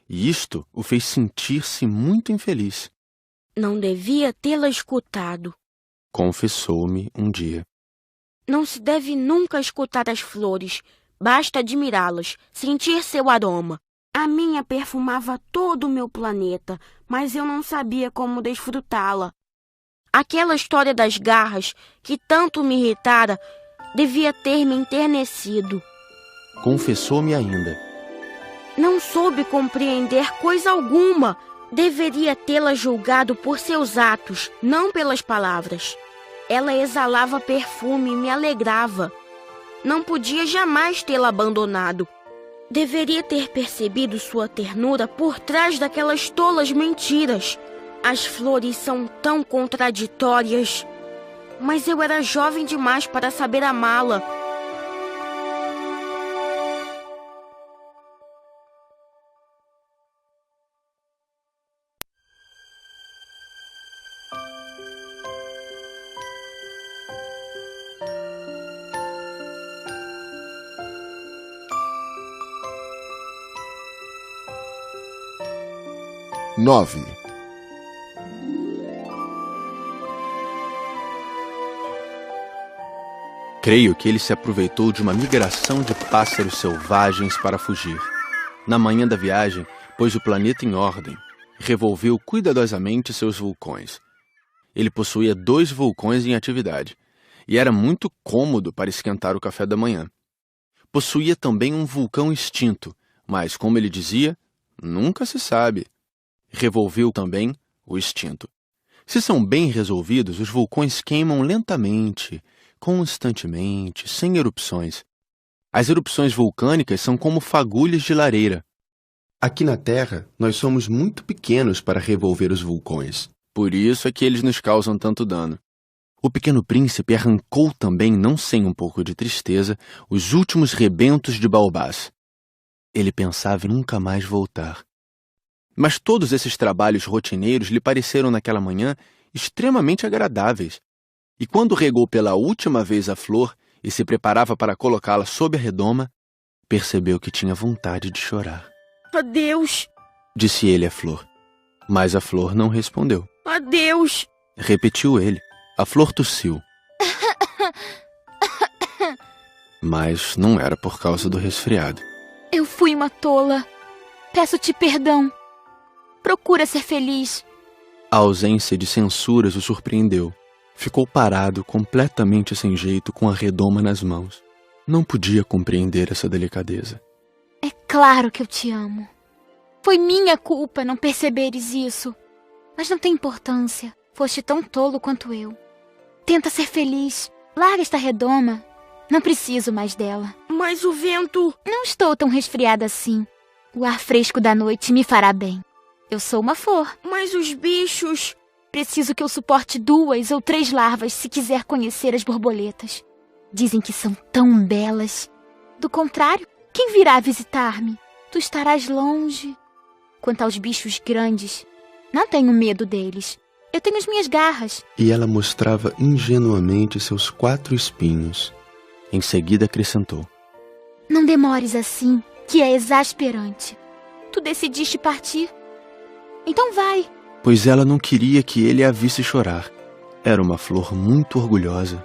[SPEAKER 2] e isto o fez sentir-se muito infeliz.
[SPEAKER 3] Não devia tê-la escutado,
[SPEAKER 2] confessou-me um dia.
[SPEAKER 3] Não se deve nunca escutar as flores, basta admirá-las, sentir seu aroma. A minha perfumava todo o meu planeta, mas eu não sabia como desfrutá-la. Aquela história das garras, que tanto me irritara, devia ter me enternecido.
[SPEAKER 2] Confessou-me ainda.
[SPEAKER 3] Não soube compreender coisa alguma. Deveria tê-la julgado por seus atos, não pelas palavras. Ela exalava perfume e me alegrava. Não podia jamais tê-la abandonado. Deveria ter percebido sua ternura por trás daquelas tolas mentiras. As flores são tão contraditórias. Mas eu era jovem demais para saber amá-la.
[SPEAKER 2] Creio que ele se aproveitou de uma migração de pássaros selvagens para fugir. Na manhã da viagem, pôs o planeta em ordem, revolveu cuidadosamente seus vulcões. Ele possuía 2 vulcões em atividade, e era muito cômodo para esquentar o café da manhã. Possuía também um vulcão extinto, mas, como ele dizia, nunca se sabe. Revolveu também o extinto. Se são bem resolvidos, os vulcões queimam lentamente, constantemente, sem erupções. As erupções vulcânicas são como fagulhas de lareira. Aqui na Terra, nós somos muito pequenos para revolver os vulcões. Por isso é que eles nos causam tanto dano. O pequeno príncipe arrancou também, não sem um pouco de tristeza, os últimos rebentos de baobás. Ele pensava em nunca mais voltar. Mas todos esses trabalhos rotineiros lhe pareceram naquela manhã extremamente agradáveis. E quando regou pela última vez a flor e se preparava para colocá-la sob a redoma, percebeu que tinha vontade de chorar.
[SPEAKER 3] Adeus,
[SPEAKER 2] disse ele à flor. Mas a flor não respondeu.
[SPEAKER 3] Adeus,
[SPEAKER 2] repetiu ele. A flor tossiu. Mas não era por causa do resfriado.
[SPEAKER 4] Eu fui uma tola. Peço-te perdão. Procura ser feliz.
[SPEAKER 2] A ausência de censuras o surpreendeu. Ficou parado, completamente sem jeito, com a redoma nas mãos. Não podia compreender essa delicadeza.
[SPEAKER 4] É claro que eu te amo. Foi minha culpa não perceberes isso. Mas não tem importância. Foste tão tolo quanto eu. Tenta ser feliz. Larga esta redoma. Não preciso mais dela.
[SPEAKER 3] Mas o vento...
[SPEAKER 4] Não estou tão resfriada assim. O ar fresco da noite me fará bem. Eu sou uma flor.
[SPEAKER 3] Mas os bichos...
[SPEAKER 4] Preciso que eu suporte 2 ou 3 larvas se quiser conhecer as borboletas. Dizem que são tão belas. Do contrário, quem virá visitar-me? Tu estarás longe. Quanto aos bichos grandes, não tenho medo deles. Eu tenho as minhas garras.
[SPEAKER 2] E ela mostrava ingenuamente seus 4 espinhos. Em seguida acrescentou:
[SPEAKER 4] Não demores assim, que é exasperante. Tu decidiste partir. Então vai.
[SPEAKER 2] Pois ela não queria que ele a visse chorar. Era uma flor muito orgulhosa.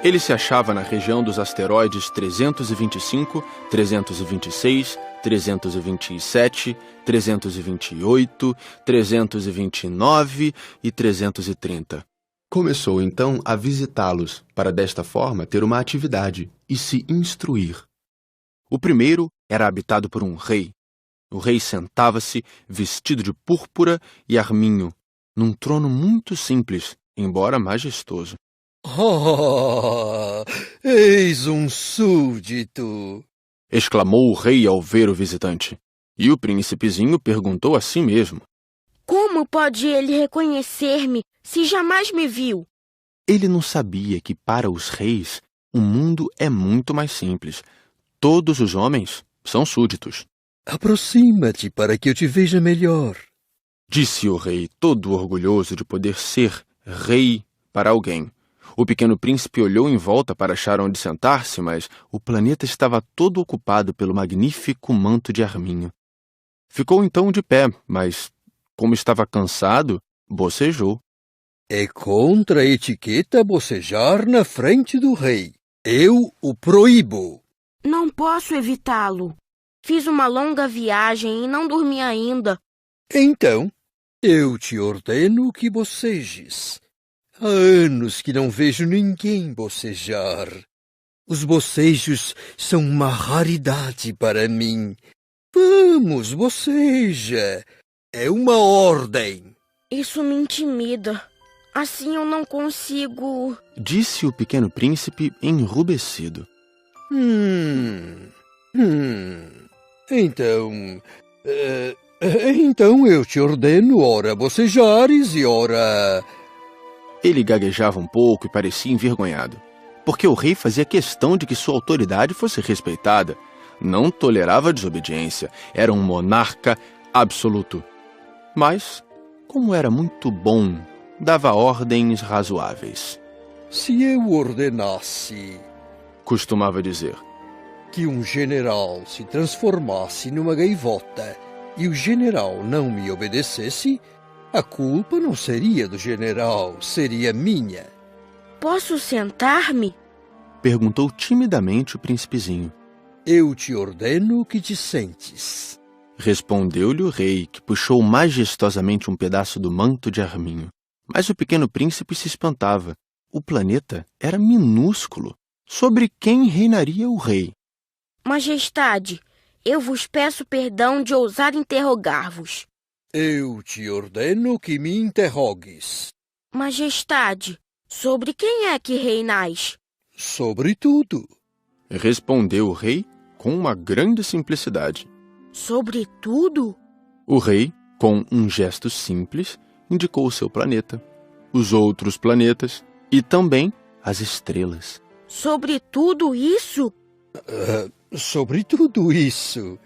[SPEAKER 2] Ele se achava na região dos asteroides 325, 326, 327, 328, 329 e 330. Começou então a visitá-los, para desta forma ter uma atividade e se instruir. O primeiro era habitado por um rei. O rei sentava-se, vestido de púrpura e arminho, num trono muito simples, embora majestoso.
[SPEAKER 5] Oh, eis um súdito!
[SPEAKER 2] Exclamou o rei ao ver o visitante. E o príncipezinho perguntou a si mesmo:
[SPEAKER 3] Como pode ele reconhecer-me se jamais me viu?
[SPEAKER 2] Ele não sabia que para os reis o mundo é muito mais simples. Todos os homens são súditos.
[SPEAKER 5] Aproxima-te para que eu te veja melhor,
[SPEAKER 2] disse o rei, todo orgulhoso de poder ser rei para alguém. O pequeno príncipe olhou em volta para achar onde sentar-se, mas o planeta estava todo ocupado pelo magnífico manto de arminho. Ficou então de pé, mas, como estava cansado, bocejou.
[SPEAKER 5] É contra a etiqueta bocejar na frente do rei. Eu o proíbo.
[SPEAKER 3] Não posso evitá-lo. Fiz uma longa viagem e não dormi ainda.
[SPEAKER 5] Então, eu te ordeno que bocejes. Há anos que não vejo ninguém bocejar. Os bocejos são uma raridade para mim. Vamos, boceja. É uma ordem.
[SPEAKER 3] Isso me intimida. Assim eu não consigo...
[SPEAKER 2] Disse o pequeno príncipe enrubescido.
[SPEAKER 5] Então eu te ordeno, ora bocejares e ora...
[SPEAKER 2] Ele gaguejava um pouco e parecia envergonhado, porque o rei fazia questão de que sua autoridade fosse respeitada. Não tolerava desobediência, era um monarca absoluto. Mas, como era muito bom, dava ordens razoáveis.
[SPEAKER 5] Se eu ordenasse,
[SPEAKER 2] costumava dizer,
[SPEAKER 5] que um general se transformasse numa gaivota e o general não me obedecesse, a culpa não seria do general, seria minha.
[SPEAKER 3] Posso sentar-me?
[SPEAKER 2] Perguntou timidamente o príncipezinho.
[SPEAKER 5] Eu te ordeno que te sentes.
[SPEAKER 2] Respondeu-lhe o rei, que puxou majestosamente um pedaço do manto de arminho. Mas o pequeno príncipe se espantava. O planeta era minúsculo. Sobre quem reinaria o rei?
[SPEAKER 3] Majestade, eu vos peço perdão de ousar interrogar-vos.
[SPEAKER 5] Eu te ordeno que me interrogues.
[SPEAKER 3] Majestade, sobre quem é que reinais?
[SPEAKER 5] Sobre tudo.
[SPEAKER 2] Respondeu o rei com uma grande simplicidade.
[SPEAKER 3] Sobre tudo?
[SPEAKER 2] O rei, com um gesto simples, indicou o seu planeta, os outros planetas e também as estrelas.
[SPEAKER 3] Sobre tudo isso?
[SPEAKER 5] Sobre tudo isso.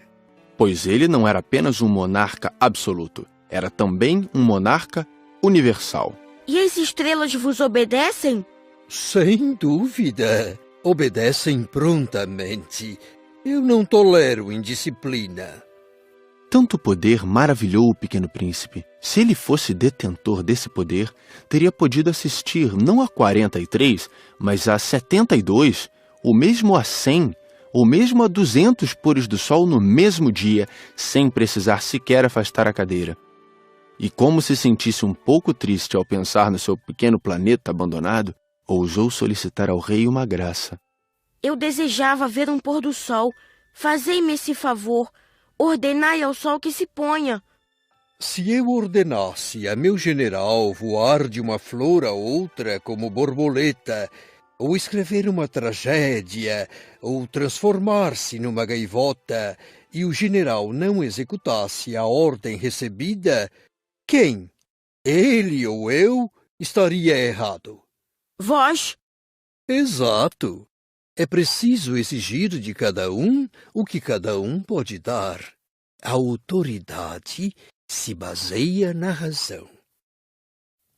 [SPEAKER 2] Pois ele não era apenas um monarca absoluto, era também um monarca universal.
[SPEAKER 3] E as estrelas vos obedecem?
[SPEAKER 5] Sem dúvida. Obedecem prontamente. Eu não tolero indisciplina.
[SPEAKER 2] Tanto poder maravilhou o Pequeno Príncipe. Se ele fosse detentor desse poder, teria podido assistir não a 43, mas a 72, ou mesmo a 100, ou mesmo a 200 pôres do sol no mesmo dia, sem precisar sequer afastar a cadeira. E como se sentisse um pouco triste ao pensar no seu pequeno planeta abandonado, ousou solicitar ao rei uma graça.
[SPEAKER 3] Eu desejava ver um pôr do sol. Fazei-me esse favor. Ordenai ao sol que se ponha.
[SPEAKER 5] Se eu ordenasse a meu general voar de uma flor a outra como borboleta, ou escrever uma tragédia, ou transformar-se numa gaivota, e o general não executasse a ordem recebida, quem, ele ou eu, estaria errado?
[SPEAKER 3] Vós?
[SPEAKER 5] Exato. É preciso exigir de cada um o que cada um pode dar. A autoridade se baseia na razão.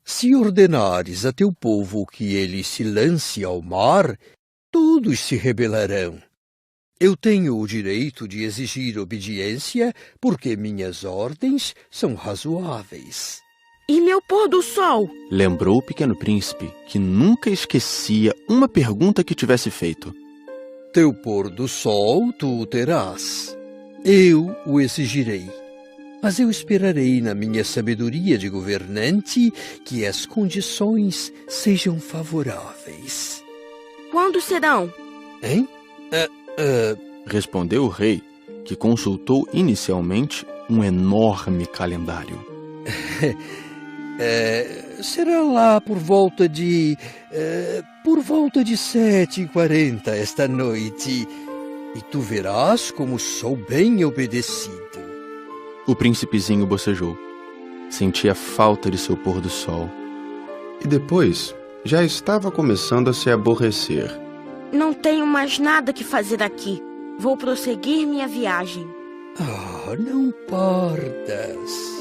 [SPEAKER 5] Se ordenares a teu povo que ele se lance ao mar, todos se rebelarão. Eu tenho o direito de exigir obediência porque minhas ordens são razoáveis.
[SPEAKER 3] E meu pôr do sol?
[SPEAKER 2] Lembrou o Pequeno Príncipe que nunca esquecia uma pergunta que tivesse feito.
[SPEAKER 5] Teu pôr do sol tu o terás. Eu o exigirei. Mas eu esperarei na minha sabedoria de governante que as condições sejam favoráveis.
[SPEAKER 3] Quando serão?
[SPEAKER 5] Hein?
[SPEAKER 2] Respondeu o rei, que consultou inicialmente um enorme calendário.
[SPEAKER 5] Será lá por volta de 7h40 esta noite, e tu verás como sou bem obedecido.
[SPEAKER 2] O príncipezinho bocejou. Sentia falta de seu pôr do sol. E depois, já estava começando a se aborrecer.
[SPEAKER 3] Não tenho mais nada que fazer aqui. Vou prosseguir minha viagem.
[SPEAKER 5] Não partas.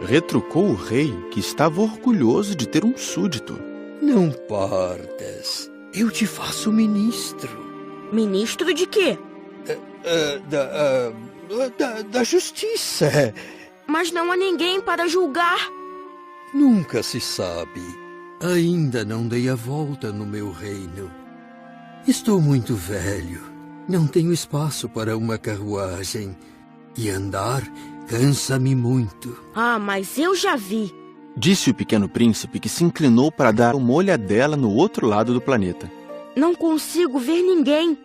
[SPEAKER 2] Retrucou o rei, que estava orgulhoso de ter um súdito.
[SPEAKER 5] Não partas. Eu te faço ministro.
[SPEAKER 3] Ministro de quê?
[SPEAKER 5] Da justiça.
[SPEAKER 3] Mas não há ninguém para julgar.
[SPEAKER 5] Nunca se sabe. Ainda não dei a volta no meu reino. Estou muito velho. Não tenho espaço para uma carruagem. E andar cansa-me muito.
[SPEAKER 3] Mas eu já vi.
[SPEAKER 2] Disse o Pequeno Príncipe, que se inclinou para dar uma olhadela no outro lado do planeta.
[SPEAKER 3] Não consigo ver ninguém.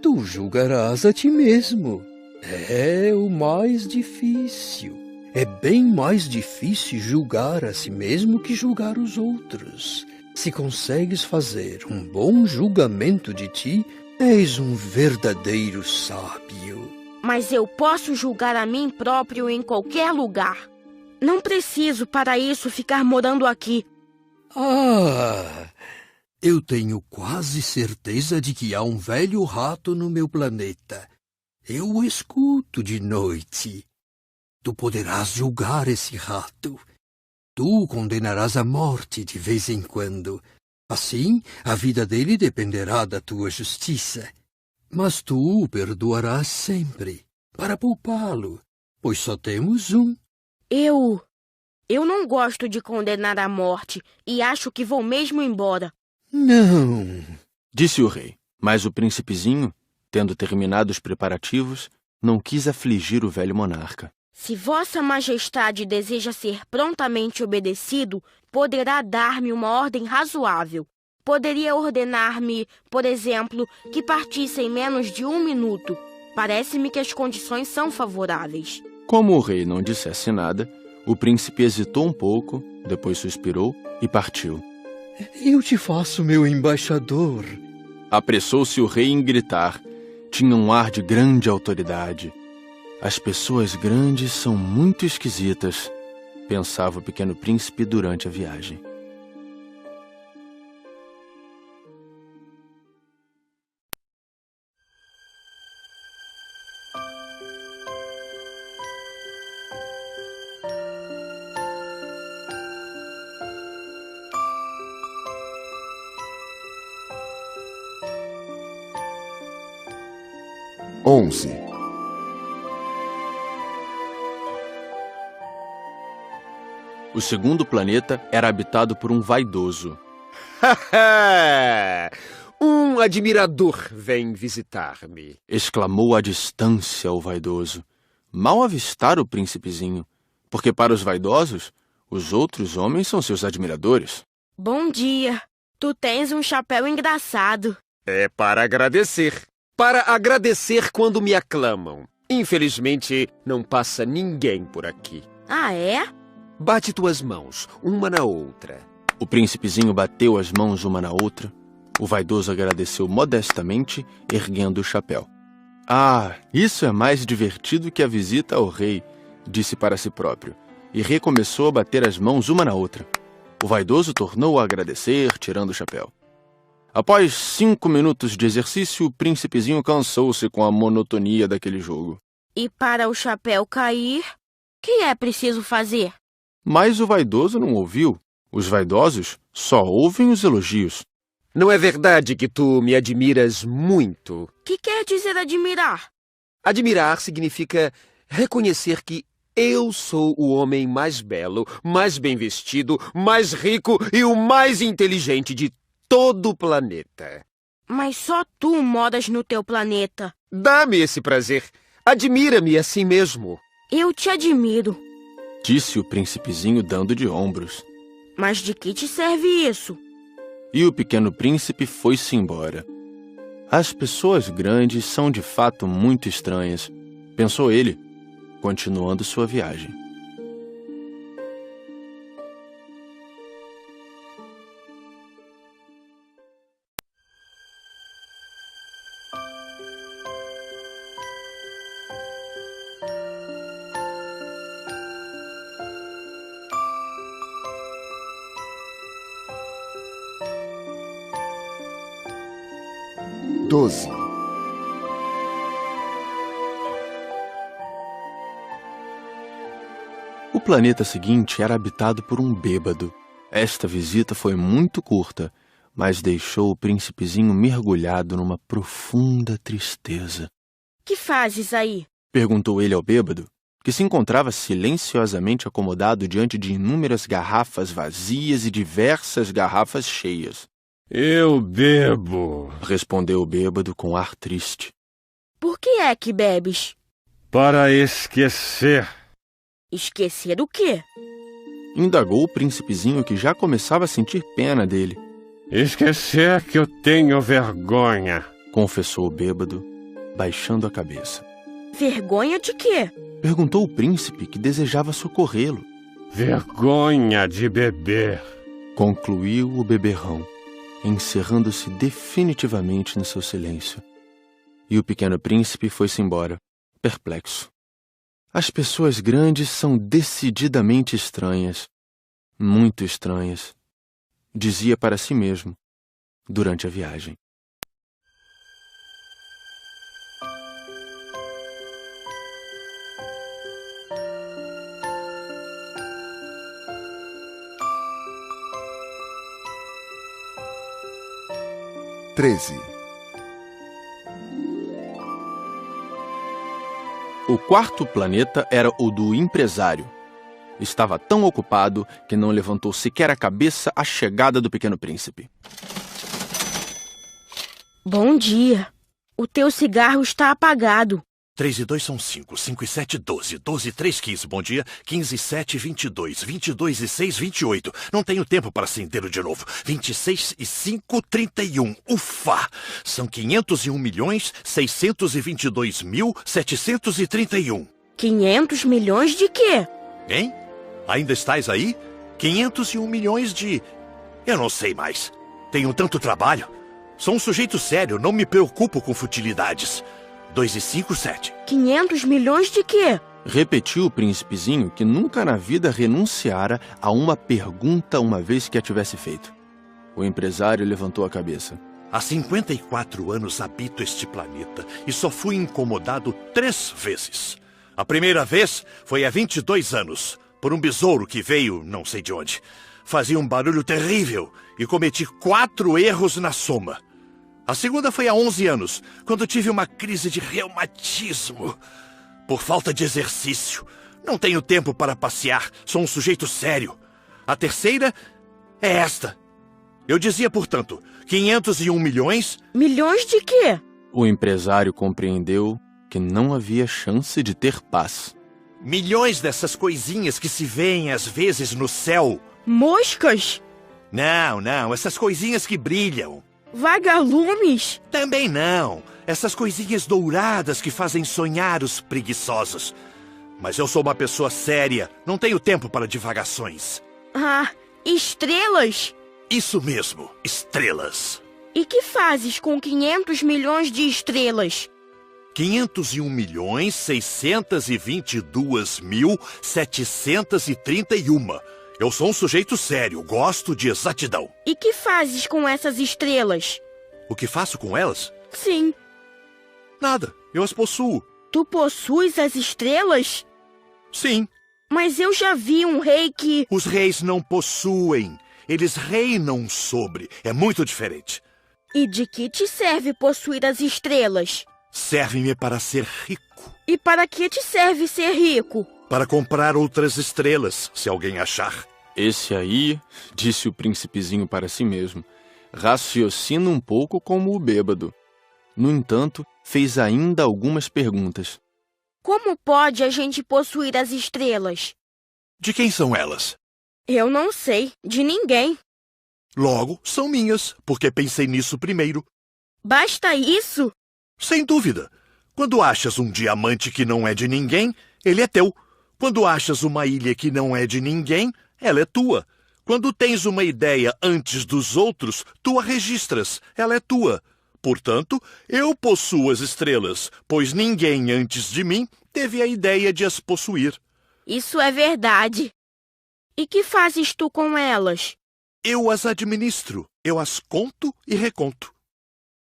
[SPEAKER 5] Tu julgarás a ti mesmo. É o mais difícil. É bem mais difícil julgar a si mesmo que julgar os outros. Se consegues fazer um bom julgamento de ti, és um verdadeiro sábio.
[SPEAKER 3] Mas eu posso julgar a mim próprio em qualquer lugar. Não preciso, para isso, ficar morando aqui.
[SPEAKER 5] Eu tenho quase certeza de que há um velho rato no meu planeta. Eu o escuto de noite. Tu poderás julgar esse rato. Tu o condenarás à morte de vez em quando. Assim, a vida dele dependerá da tua justiça. Mas tu o perdoarás sempre, para poupá-lo, pois só temos um.
[SPEAKER 3] Eu não gosto de condenar à morte e acho que vou mesmo embora.
[SPEAKER 5] Não,
[SPEAKER 2] disse o rei, mas o príncipezinho, tendo terminado os preparativos, não quis afligir o velho monarca.
[SPEAKER 3] Se Vossa Majestade deseja ser prontamente obedecido, poderá dar-me uma ordem razoável. Poderia ordenar-me, por exemplo, que partisse em menos de 1 minuto. Parece-me que as condições são favoráveis.
[SPEAKER 2] Como o rei não dissesse nada, o príncipe hesitou um pouco, depois suspirou e partiu.
[SPEAKER 5] Eu te faço meu embaixador.
[SPEAKER 2] Apressou-se o rei em gritar. Tinha um ar de grande autoridade. As pessoas grandes são muito esquisitas, pensava o Pequeno Príncipe durante a viagem.
[SPEAKER 6] 11.
[SPEAKER 2] O segundo planeta era habitado por um vaidoso.
[SPEAKER 7] Um admirador vem visitar-me.
[SPEAKER 2] Exclamou à distância o vaidoso. Mal avistar o príncipezinho, porque para os vaidosos, os outros homens são seus admiradores.
[SPEAKER 3] Bom dia. Tu tens um chapéu engraçado.
[SPEAKER 7] É para agradecer. Para agradecer quando me aclamam. Infelizmente, não passa ninguém por aqui.
[SPEAKER 3] Ah, é?
[SPEAKER 7] Bate tuas mãos, uma na outra.
[SPEAKER 2] O príncipezinho bateu as mãos uma na outra. O vaidoso agradeceu modestamente, erguendo o chapéu. Ah, isso é mais divertido que a visita ao rei, disse para si próprio, e recomeçou a bater as mãos uma na outra. O vaidoso tornou a agradecer, tirando o chapéu. Após 5 minutos de exercício, o príncipezinho cansou-se com a monotonia daquele jogo.
[SPEAKER 3] E para o chapéu cair, o que é preciso fazer?
[SPEAKER 2] Mas o vaidoso não ouviu. Os vaidosos só ouvem os elogios.
[SPEAKER 7] Não é verdade que tu me admiras muito?
[SPEAKER 3] O que quer dizer admirar?
[SPEAKER 7] Admirar significa reconhecer que eu sou o homem mais belo, mais bem vestido, mais rico e o mais inteligente de todo o planeta.
[SPEAKER 3] Mas só tu moras no teu planeta.
[SPEAKER 7] Dá-me esse prazer. Admira-me assim mesmo.
[SPEAKER 3] Eu te admiro.
[SPEAKER 2] Disse o príncipezinho dando de ombros.
[SPEAKER 3] Mas de que te serve isso?
[SPEAKER 2] E o pequeno príncipe foi-se embora. As pessoas grandes são de fato muito estranhas, pensou ele, continuando sua viagem.
[SPEAKER 6] Doze.
[SPEAKER 2] O planeta seguinte era habitado por um bêbado. Esta visita foi muito curta, mas deixou o príncipezinho mergulhado numa profunda tristeza.
[SPEAKER 3] Que fazes aí?
[SPEAKER 2] Perguntou ele ao bêbado, que se encontrava silenciosamente acomodado diante de inúmeras garrafas vazias e diversas garrafas cheias.
[SPEAKER 8] Eu bebo,
[SPEAKER 2] respondeu o bêbado com ar triste.
[SPEAKER 3] Por que é que bebes?
[SPEAKER 8] para esquecer.
[SPEAKER 3] Esquecer o quê?
[SPEAKER 2] Indagou o príncipezinho, que já começava a sentir pena dele.
[SPEAKER 8] Esquecer que eu tenho vergonha.
[SPEAKER 2] Confessou o bêbado, baixando a cabeça.
[SPEAKER 3] Vergonha de quê?
[SPEAKER 2] Perguntou o príncipe, que desejava socorrê-lo.
[SPEAKER 8] Vergonha de beber.
[SPEAKER 2] Concluiu o beberrão, encerrando-se definitivamente no seu silêncio. E o pequeno príncipe foi-se embora, perplexo. As pessoas grandes são decididamente estranhas, muito estranhas, dizia para si mesmo, durante a viagem. O quarto planeta era o do empresário. Estava tão ocupado que não levantou sequer a cabeça à chegada do pequeno príncipe.
[SPEAKER 3] Bom dia. O teu cigarro está apagado.
[SPEAKER 9] 3 e 2 são 5, 5 e 7, 12, 12 e 3, 15, bom dia, 15 e 7, 22, 22 e 6, 28, não tenho tempo para acendê-lo de novo, 26 e 5, 31, ufa, são 501.622.731.
[SPEAKER 3] 500 milhões de quê?
[SPEAKER 9] Hein? Ainda estás aí? 501 milhões de... Eu não sei mais, tenho tanto trabalho, sou um sujeito sério, não me preocupo com futilidades. 2 e 5, 7.
[SPEAKER 3] 500 milhões de quê?
[SPEAKER 2] Repetiu o príncipezinho, que nunca na vida renunciara a uma pergunta uma vez que a tivesse feito. O empresário levantou a cabeça.
[SPEAKER 9] Há 54 anos habito este planeta e só fui incomodado 3 vezes. A primeira vez foi há 22 anos, por um besouro que veio não sei de onde. Fazia um barulho terrível e cometi 4 erros na soma. A segunda foi há 11 anos, quando tive uma crise de reumatismo. Por falta de exercício. Não tenho tempo para passear, sou um sujeito sério. A terceira é esta. Eu dizia, portanto, 501 milhões...
[SPEAKER 3] Milhões de quê?
[SPEAKER 2] O empresário compreendeu que não havia chance de ter paz.
[SPEAKER 9] Milhões dessas coisinhas que se veem às vezes no céu.
[SPEAKER 3] Moscas?
[SPEAKER 9] Não, essas coisinhas que brilham.
[SPEAKER 3] Vagalumes?
[SPEAKER 9] Também não. Essas coisinhas douradas que fazem sonhar os preguiçosos. Mas eu sou uma pessoa séria, não tenho tempo para divagações.
[SPEAKER 3] Ah, estrelas?
[SPEAKER 9] Isso mesmo, estrelas.
[SPEAKER 3] E que fazes com 500 milhões de estrelas?
[SPEAKER 9] 501.622.731. Eu sou um sujeito sério, gosto de exatidão.
[SPEAKER 3] E que fazes com essas estrelas?
[SPEAKER 9] O que faço com elas?
[SPEAKER 3] Sim.
[SPEAKER 9] Nada, eu as possuo.
[SPEAKER 3] Tu possuis as estrelas?
[SPEAKER 9] Sim.
[SPEAKER 3] Mas eu já vi um rei que...
[SPEAKER 9] Os reis não possuem, eles reinam sobre. É muito diferente.
[SPEAKER 3] E de que te serve possuir as estrelas?
[SPEAKER 9] Serve-me para ser rico.
[SPEAKER 3] E para que te serve ser rico?
[SPEAKER 9] Para comprar outras estrelas, se alguém achar.
[SPEAKER 2] Esse aí, disse o príncipezinho para si mesmo, raciocina um pouco como o bêbado. No entanto, fez ainda algumas perguntas.
[SPEAKER 3] Como pode a gente possuir as estrelas?
[SPEAKER 9] De quem são elas?
[SPEAKER 3] Eu não sei, de ninguém.
[SPEAKER 9] Logo, são minhas, porque pensei nisso primeiro.
[SPEAKER 3] Basta isso?
[SPEAKER 9] Sem dúvida. Quando achas um diamante que não é de ninguém, ele é teu. Quando achas uma ilha que não é de ninguém, ela é tua. Quando tens uma ideia antes dos outros, tu a registras, ela é tua. Portanto, eu possuo as estrelas, pois ninguém antes de mim teve a ideia de as possuir.
[SPEAKER 3] Isso é verdade. E que fazes tu com elas?
[SPEAKER 9] Eu as administro, eu as conto e reconto.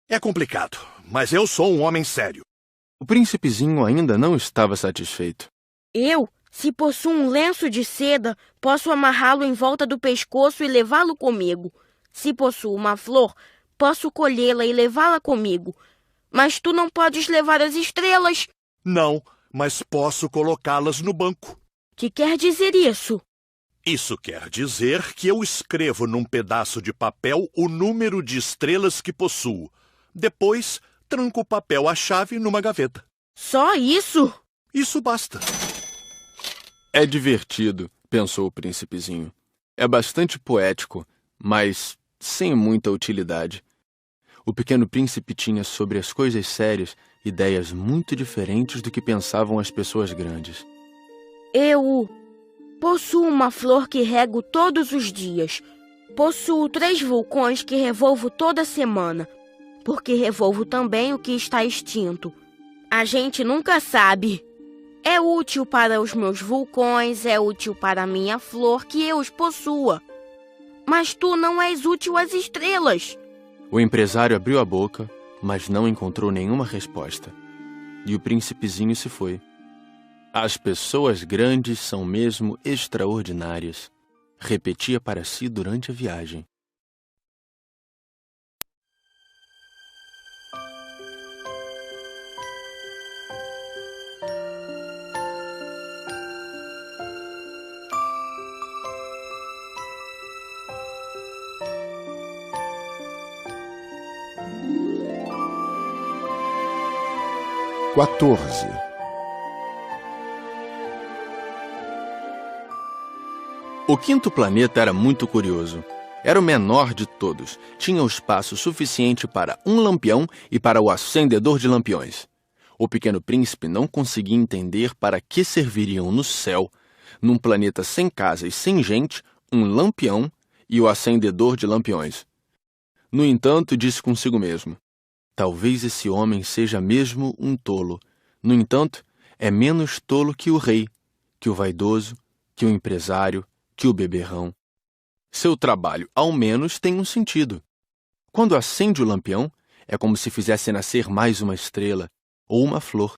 [SPEAKER 9] É complicado, mas eu sou um homem sério.
[SPEAKER 2] O príncipezinho ainda não estava satisfeito.
[SPEAKER 3] Eu, se possuo um lenço de seda, posso amarrá-lo em volta do pescoço e levá-lo comigo. Se possuo uma flor, posso colhê-la e levá-la comigo. Mas tu não podes levar as estrelas.
[SPEAKER 9] Não, mas posso colocá-las no banco.
[SPEAKER 3] Que quer dizer isso?
[SPEAKER 9] Isso quer dizer que eu escrevo num pedaço de papel o número de estrelas que possuo. Depois, tranco o papel à chave numa gaveta.
[SPEAKER 3] Só isso?
[SPEAKER 9] Isso basta.
[SPEAKER 2] É divertido, pensou o príncipezinho. É bastante poético, mas sem muita utilidade. O pequeno príncipe tinha sobre as coisas sérias ideias muito diferentes do que pensavam as pessoas grandes.
[SPEAKER 3] Eu possuo uma flor que rego todos os dias. Possuo 3 vulcões que revolvo toda semana, porque revolvo também o que está extinto. A gente nunca sabe. É útil para os meus vulcões, é útil para a minha flor que eu os possua. Mas tu não és útil às estrelas.
[SPEAKER 2] O empresário abriu a boca, mas não encontrou nenhuma resposta. E o príncipezinho se foi. As pessoas grandes são mesmo extraordinárias, repetia para si durante a viagem. O quinto planeta era muito curioso. Era o menor de todos. Tinha o espaço suficiente para um lampião e para o acendedor de lampiões. O pequeno príncipe não conseguia entender para que serviriam no céu, num planeta sem casa e sem gente, um lampião e o acendedor de lampiões. No entanto, disse consigo mesmo, talvez esse homem seja mesmo um tolo. No entanto, é menos tolo que o rei, que o vaidoso, que o empresário, que o beberrão. Seu trabalho, ao menos, tem um sentido. Quando acende o lampião, é como se fizesse nascer mais uma estrela ou uma flor.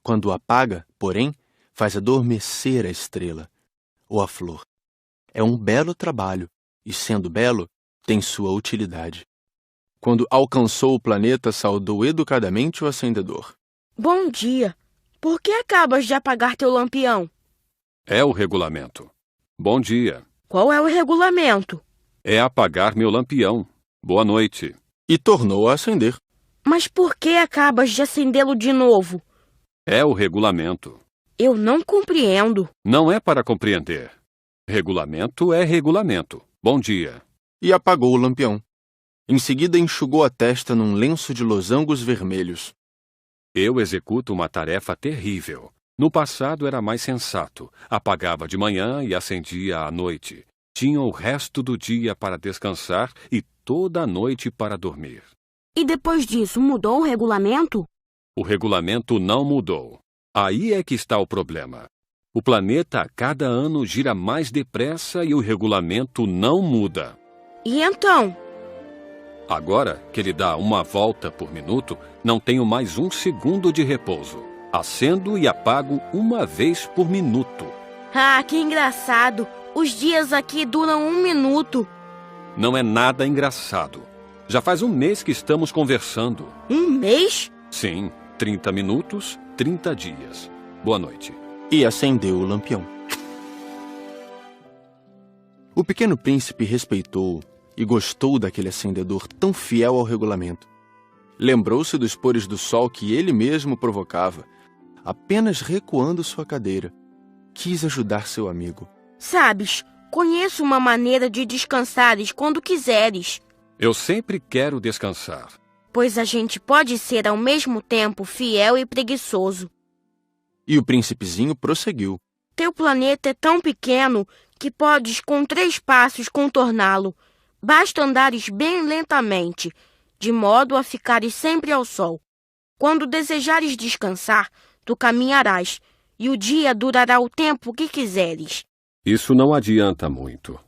[SPEAKER 2] Quando o apaga, porém, faz adormecer a estrela ou a flor. É um belo trabalho, e sendo belo, tem sua utilidade. Quando alcançou o planeta, saudou educadamente o acendedor.
[SPEAKER 3] Bom dia. Por que acabas de apagar teu lampião?
[SPEAKER 8] É o regulamento. Bom dia.
[SPEAKER 3] Qual é o regulamento?
[SPEAKER 8] É apagar meu lampião. Boa noite.
[SPEAKER 2] E tornou a acender.
[SPEAKER 3] Mas por que acabas de acendê-lo de novo?
[SPEAKER 8] É o regulamento.
[SPEAKER 3] Eu não compreendo.
[SPEAKER 8] Não é para compreender. Regulamento é regulamento. Bom dia.
[SPEAKER 2] E apagou o lampião. Em seguida, enxugou a testa num lenço de losangos vermelhos.
[SPEAKER 8] Eu executo uma tarefa terrível. No passado era mais sensato. Apagava de manhã e acendia à noite. Tinha o resto do dia para descansar e toda a noite para dormir.
[SPEAKER 3] E depois disso, mudou o regulamento?
[SPEAKER 8] O regulamento não mudou. Aí é que está o problema. O planeta a cada ano gira mais depressa e o regulamento não muda.
[SPEAKER 3] E então?
[SPEAKER 8] Agora que ele dá uma volta por minuto, não tenho mais 1 segundo de repouso. Acendo e apago uma vez por minuto.
[SPEAKER 3] Ah, que engraçado! Os dias aqui duram 1 minuto.
[SPEAKER 8] Não é nada engraçado. Já faz 1 mês que estamos conversando.
[SPEAKER 3] 1 mês?
[SPEAKER 8] Sim, 30 minutos, 30 dias. Boa noite.
[SPEAKER 2] E acendeu o lampião. O pequeno príncipe respeitou e gostou daquele acendedor tão fiel ao regulamento. Lembrou-se dos pores do sol que ele mesmo provocava, apenas recuando sua cadeira. Quis ajudar seu amigo.
[SPEAKER 3] Sabes, conheço uma maneira de descansares quando quiseres.
[SPEAKER 8] Eu sempre quero descansar.
[SPEAKER 3] Pois a gente pode ser ao mesmo tempo fiel e preguiçoso.
[SPEAKER 2] E o príncipezinho prosseguiu.
[SPEAKER 3] Teu planeta é tão pequeno que podes com 3 passos contorná-lo. Basta andares bem lentamente, de modo a ficares sempre ao sol. Quando desejares descansar, tu caminharás, e o dia durará o tempo que quiseres.
[SPEAKER 8] Isso não adianta muito.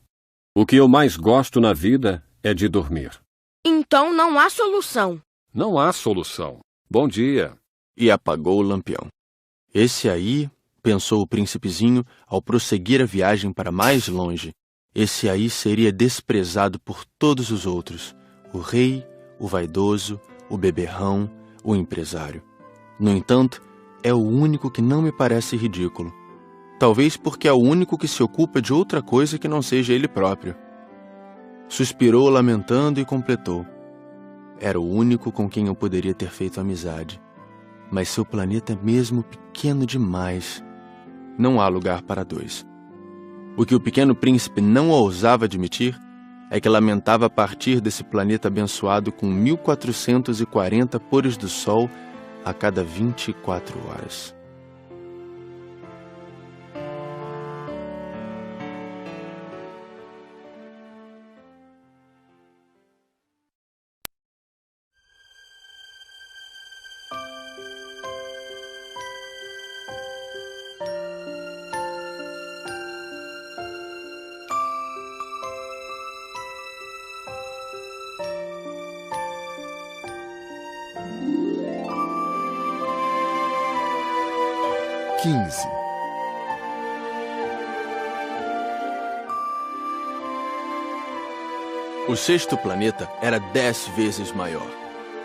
[SPEAKER 8] O que eu mais gosto na vida é de dormir.
[SPEAKER 3] Então não há solução.
[SPEAKER 8] Não há solução. Bom dia.
[SPEAKER 2] E apagou o lampião. Esse aí, pensou o príncipezinho ao prosseguir a viagem para mais longe, esse aí seria desprezado por todos os outros, o rei, o vaidoso, o beberrão, o empresário. No entanto, é o único que não me parece ridículo. Talvez porque é o único que se ocupa de outra coisa que não seja ele próprio. Suspirou lamentando e completou. Era o único com quem eu poderia ter feito amizade. Mas seu planeta é mesmo pequeno demais. Não há lugar para 2. O que o pequeno príncipe não ousava admitir é que lamentava partir desse planeta abençoado com 1440 pores do sol a cada 24 horas. O 6º planeta era 10 vezes maior.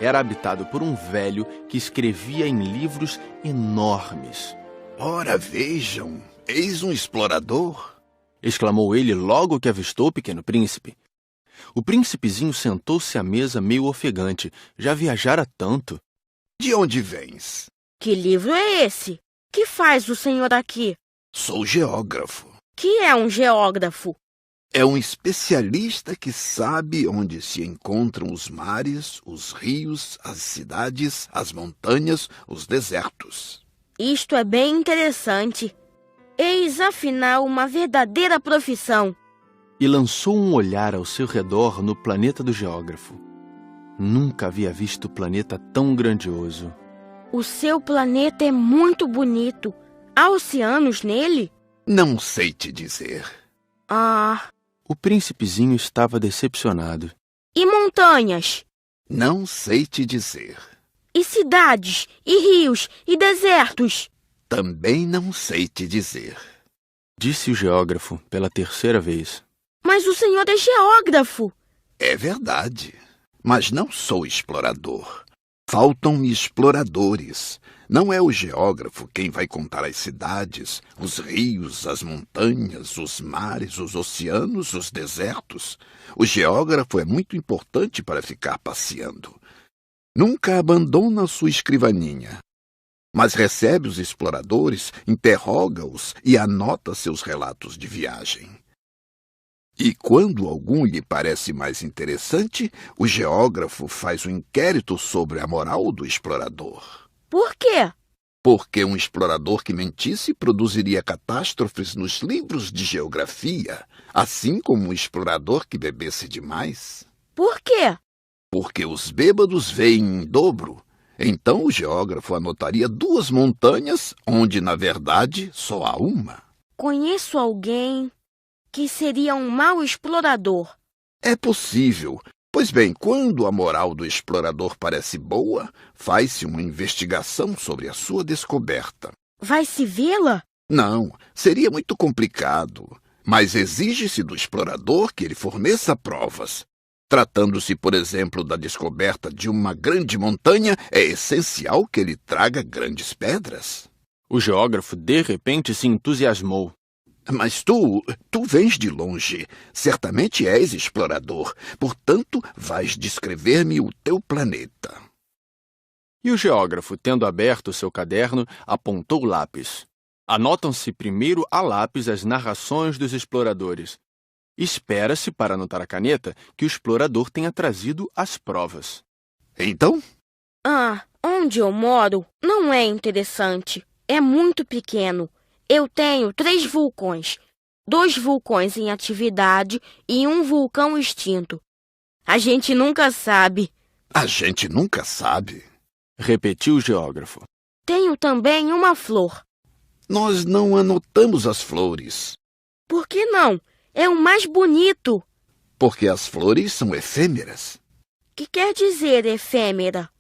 [SPEAKER 2] Era habitado por um velho que escrevia em livros enormes.
[SPEAKER 9] Ora, vejam, eis um explorador.
[SPEAKER 2] Exclamou ele logo que avistou o pequeno príncipe. O príncipezinho sentou-se à mesa meio ofegante. Já viajara tanto.
[SPEAKER 9] De onde vens?
[SPEAKER 3] Que livro é esse? Que faz o senhor aqui?
[SPEAKER 9] Sou geógrafo.
[SPEAKER 3] Que é um geógrafo?
[SPEAKER 9] É um especialista que sabe onde se encontram os mares, os rios, as cidades, as montanhas, os desertos.
[SPEAKER 3] Isto é bem interessante. Eis, afinal, uma verdadeira profissão.
[SPEAKER 2] E lançou um olhar ao seu redor no planeta do geógrafo. Nunca havia visto planeta tão grandioso.
[SPEAKER 3] O seu planeta é muito bonito. Há oceanos nele?
[SPEAKER 9] Não sei te dizer.
[SPEAKER 3] Ah...
[SPEAKER 2] O príncipezinho estava decepcionado.
[SPEAKER 3] E montanhas?
[SPEAKER 9] Não sei te dizer.
[SPEAKER 3] E cidades? E rios? E desertos?
[SPEAKER 9] Também não sei te dizer.
[SPEAKER 2] Disse o geógrafo pela 3ª vez.
[SPEAKER 3] Mas o senhor é geógrafo.
[SPEAKER 9] É verdade.
[SPEAKER 6] Mas não sou explorador. Faltam-me exploradores. Não é o geógrafo quem vai contar as cidades, os rios, as montanhas, os mares, os oceanos, os desertos. O geógrafo é muito importante para ficar passeando. Nunca abandona sua escrivaninha, mas recebe os exploradores, interroga-os e anota seus relatos de viagem. E quando algum lhe parece mais interessante, o geógrafo faz um inquérito sobre a moral do explorador.
[SPEAKER 3] Por quê?
[SPEAKER 6] Porque um explorador que mentisse produziria catástrofes nos livros de geografia, assim como um explorador que bebesse demais.
[SPEAKER 3] Por quê?
[SPEAKER 6] Porque os bêbados veem em dobro. Então o geógrafo anotaria 2 montanhas, onde, na verdade, só há uma.
[SPEAKER 3] Conheço alguém que seria um mau explorador.
[SPEAKER 6] É possível. Pois bem, quando a moral do explorador parece boa, faz-se uma investigação sobre a sua descoberta.
[SPEAKER 3] Vai-se vê-la?
[SPEAKER 6] Não, seria muito complicado. Mas exige-se do explorador que ele forneça provas. Tratando-se, por exemplo, da descoberta de uma grande montanha, é essencial que ele traga grandes pedras.
[SPEAKER 2] O geógrafo, de repente, se entusiasmou.
[SPEAKER 6] Mas tu vens de longe. Certamente és explorador. Portanto, vais descrever-me o teu planeta.
[SPEAKER 2] E o geógrafo, tendo aberto seu caderno, apontou o lápis. Anotam-se primeiro a lápis as narrações dos exploradores. Espera-se, para anotar a caneta, que o explorador tenha trazido as provas.
[SPEAKER 6] Então?
[SPEAKER 3] Onde eu moro não é interessante. É muito pequeno. Eu tenho 3 vulcões. 2 vulcões em atividade e 1 vulcão extinto. A gente nunca sabe.
[SPEAKER 6] A gente nunca sabe?
[SPEAKER 2] Repetiu o geógrafo.
[SPEAKER 3] Tenho também uma flor.
[SPEAKER 6] Nós não anotamos as flores.
[SPEAKER 3] Por que não? É o mais bonito.
[SPEAKER 6] Porque as flores são efêmeras.
[SPEAKER 3] Que quer dizer efêmera?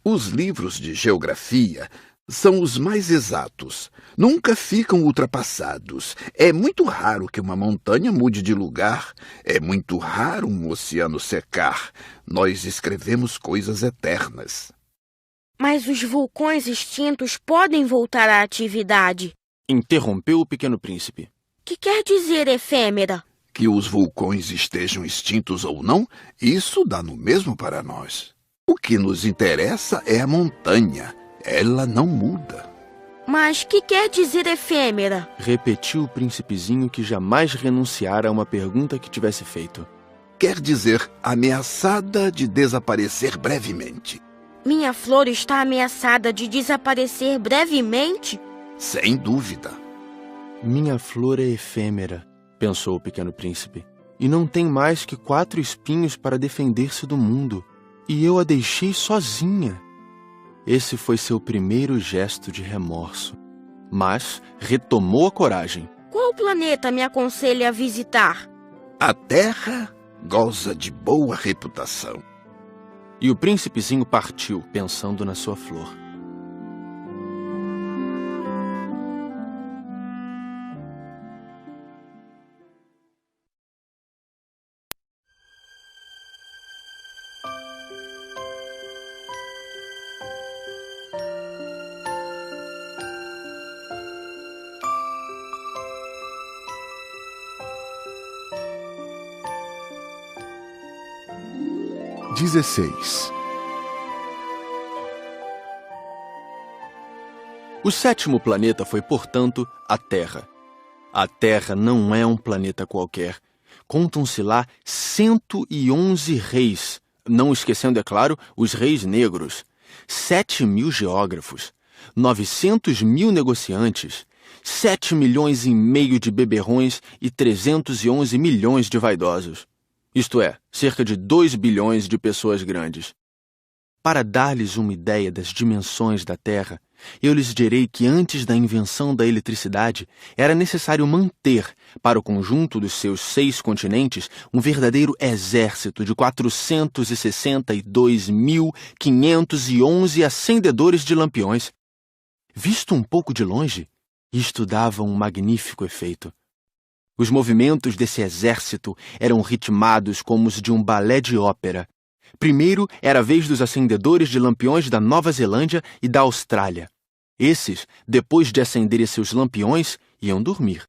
[SPEAKER 6] Os livros de geografia são os mais exatos. Nunca ficam ultrapassados. É muito raro que uma montanha mude de lugar. É muito raro um oceano secar. Nós escrevemos coisas eternas.
[SPEAKER 3] Mas os vulcões extintos podem voltar à atividade.
[SPEAKER 2] Interrompeu o Pequeno Príncipe.
[SPEAKER 3] Que quer dizer efêmera?
[SPEAKER 6] Que os vulcões estejam extintos ou não, isso dá no mesmo para nós. O que nos interessa é a montanha. Ela não muda.
[SPEAKER 3] Mas que quer dizer efêmera?
[SPEAKER 2] Repetiu o príncipezinho, que jamais renunciara a uma pergunta que tivesse feito.
[SPEAKER 6] Quer dizer ameaçada de desaparecer brevemente.
[SPEAKER 3] Minha flor está ameaçada de desaparecer brevemente?
[SPEAKER 6] Sem dúvida.
[SPEAKER 2] Minha flor é efêmera, pensou o Pequeno Príncipe, e não tem mais que 4 espinhos para defender-se do mundo, e eu a deixei sozinha. Esse foi seu primeiro gesto de remorso, mas retomou a coragem.
[SPEAKER 3] Qual planeta me aconselha a visitar?
[SPEAKER 6] A Terra goza de boa reputação.
[SPEAKER 2] E o príncipezinho partiu, pensando na sua flor. O 7º planeta foi, portanto, a Terra. A Terra não é um planeta qualquer. Contam-se lá 111 reis, não esquecendo, é claro, os reis negros, 7.000 geógrafos, 900.000 negociantes, 7,5 milhões de beberrões e 311 milhões de vaidosos. Isto é, cerca de 2 bilhões de pessoas grandes. Para dar-lhes uma ideia das dimensões da Terra, eu lhes direi que antes da invenção da eletricidade, era necessário manter, para o conjunto dos seus 6 continentes, um verdadeiro exército de 462.511 acendedores de lampiões. Visto um pouco de longe, isto dava um magnífico efeito. Os movimentos desse exército eram ritmados como os de um balé de ópera. Primeiro era a vez dos acendedores de lampiões da Nova Zelândia e da Austrália. Esses, depois de acenderem seus lampiões, iam dormir.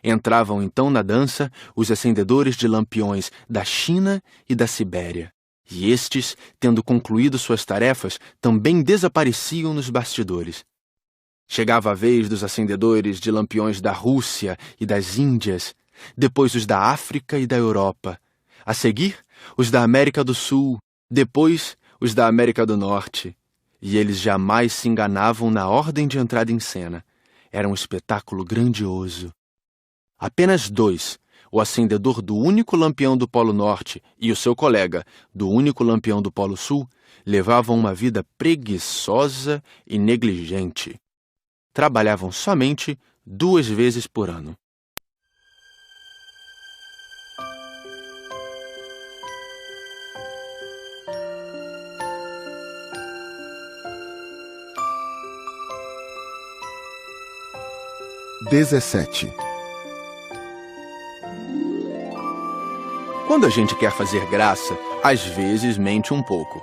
[SPEAKER 2] Entravam então na dança os acendedores de lampiões da China e da Sibéria. E estes, tendo concluído suas tarefas, também desapareciam nos bastidores. Chegava a vez dos acendedores de lampiões da Rússia e das Índias, depois os da África e da Europa. A seguir, os da América do Sul, depois os da América do Norte. E eles jamais se enganavam na ordem de entrada em cena. Era um espetáculo grandioso. Apenas dois, o acendedor do único lampião do Polo Norte e o seu colega, do único lampião do Polo Sul, levavam uma vida preguiçosa e negligente. Trabalhavam somente 2 vezes por ano. Quando a gente quer fazer graça, às vezes mente um pouco.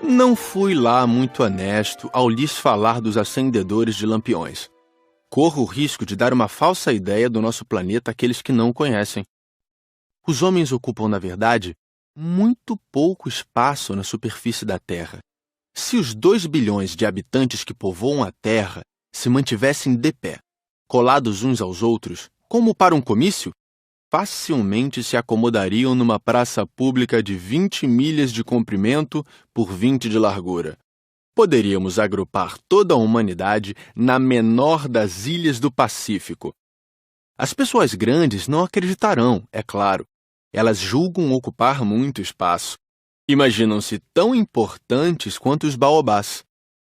[SPEAKER 2] Não fui lá muito honesto ao lhes falar dos acendedores de lampiões. Corro o risco de dar uma falsa ideia do nosso planeta àqueles que não conhecem. Os homens ocupam, na verdade, muito pouco espaço na superfície da Terra. Se os 2 bilhões de habitantes que povoam a Terra se mantivessem de pé, colados uns aos outros, como para um comício, facilmente se acomodariam numa praça pública de 20 milhas de comprimento por 20 de largura. Poderíamos agrupar toda a humanidade na menor das ilhas do Pacífico. As pessoas grandes não acreditarão, é claro. Elas julgam ocupar muito espaço. Imaginam-se tão importantes quanto os baobás.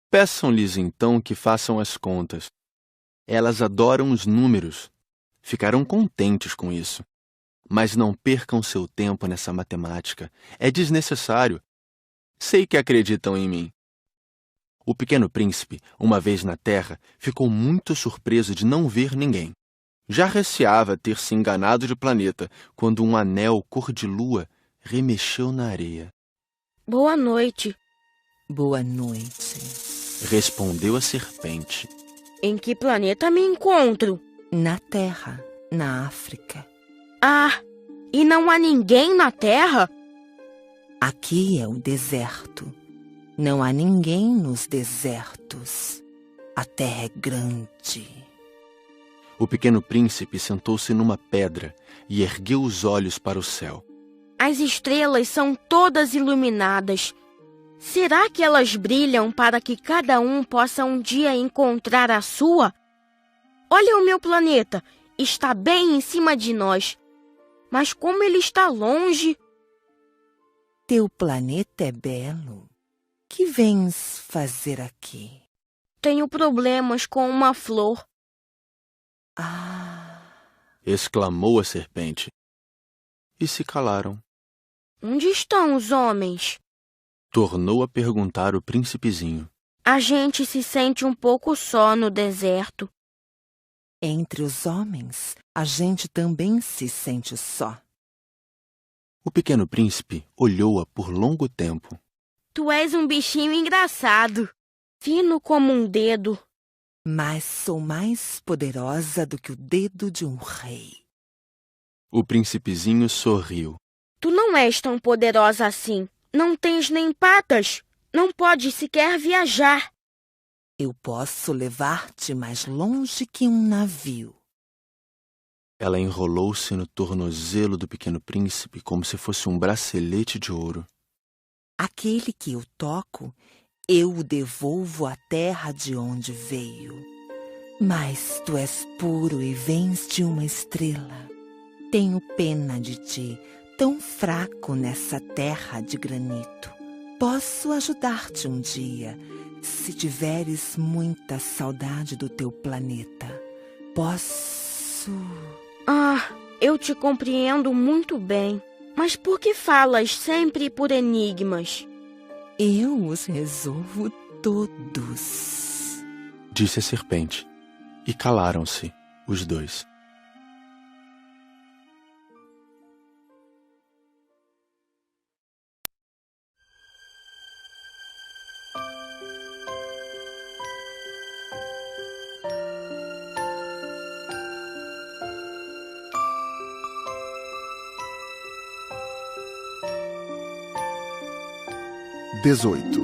[SPEAKER 2] Peçam-lhes então que façam as contas. Elas adoram os números. Ficarão contentes com isso. Mas não percam seu tempo nessa matemática. É desnecessário. Sei que acreditam em mim. O Pequeno Príncipe, uma vez na Terra, ficou muito surpreso de não ver ninguém. Já receava ter se enganado de planeta quando um anel cor de lua remexeu na areia.
[SPEAKER 3] Boa noite.
[SPEAKER 10] Boa noite.
[SPEAKER 2] Respondeu a serpente.
[SPEAKER 3] Em que planeta me encontro?
[SPEAKER 10] Na Terra, na África.
[SPEAKER 3] Ah, e não há ninguém na Terra?
[SPEAKER 10] Aqui é o deserto. Não há ninguém nos desertos. A terra é grande.
[SPEAKER 2] O Pequeno Príncipe sentou-se numa pedra e ergueu os olhos para o céu.
[SPEAKER 3] As estrelas são todas iluminadas. Será que elas brilham para que cada um possa um dia encontrar a sua? Olha o meu planeta, está bem em cima de nós. Mas como ele está longe...
[SPEAKER 10] Teu planeta é belo. Que vens fazer aqui?
[SPEAKER 3] Tenho problemas com uma flor.
[SPEAKER 10] Ah!
[SPEAKER 2] Exclamou a serpente. E se calaram.
[SPEAKER 3] Onde estão os homens?
[SPEAKER 2] Tornou a perguntar o príncipezinho.
[SPEAKER 3] A gente se sente um pouco só no deserto.
[SPEAKER 10] Entre os homens, a gente também se sente só.
[SPEAKER 2] O Pequeno Príncipe olhou-a por longo tempo.
[SPEAKER 3] Tu és um bichinho engraçado, fino como um dedo.
[SPEAKER 10] Mas sou mais poderosa do que o dedo de um rei.
[SPEAKER 2] O príncipezinho sorriu.
[SPEAKER 3] Tu não és tão poderosa assim. Não tens nem patas. Não podes sequer viajar.
[SPEAKER 10] Eu posso levar-te mais longe que um navio.
[SPEAKER 2] Ela enrolou-se no tornozelo do Pequeno Príncipe como se fosse um bracelete de ouro.
[SPEAKER 10] Aquele que eu toco, eu o devolvo à terra de onde veio. Mas tu és puro e vens de uma estrela. Tenho pena de ti, tão fraco nessa terra de granito. Posso ajudar-te um dia, se tiveres muita saudade do teu planeta. Posso...
[SPEAKER 3] Ah, eu te compreendo muito bem. Mas por que falas sempre por enigmas?
[SPEAKER 10] Eu os resolvo todos.
[SPEAKER 2] Disse a serpente. E calaram-se, os dois.
[SPEAKER 11] 18.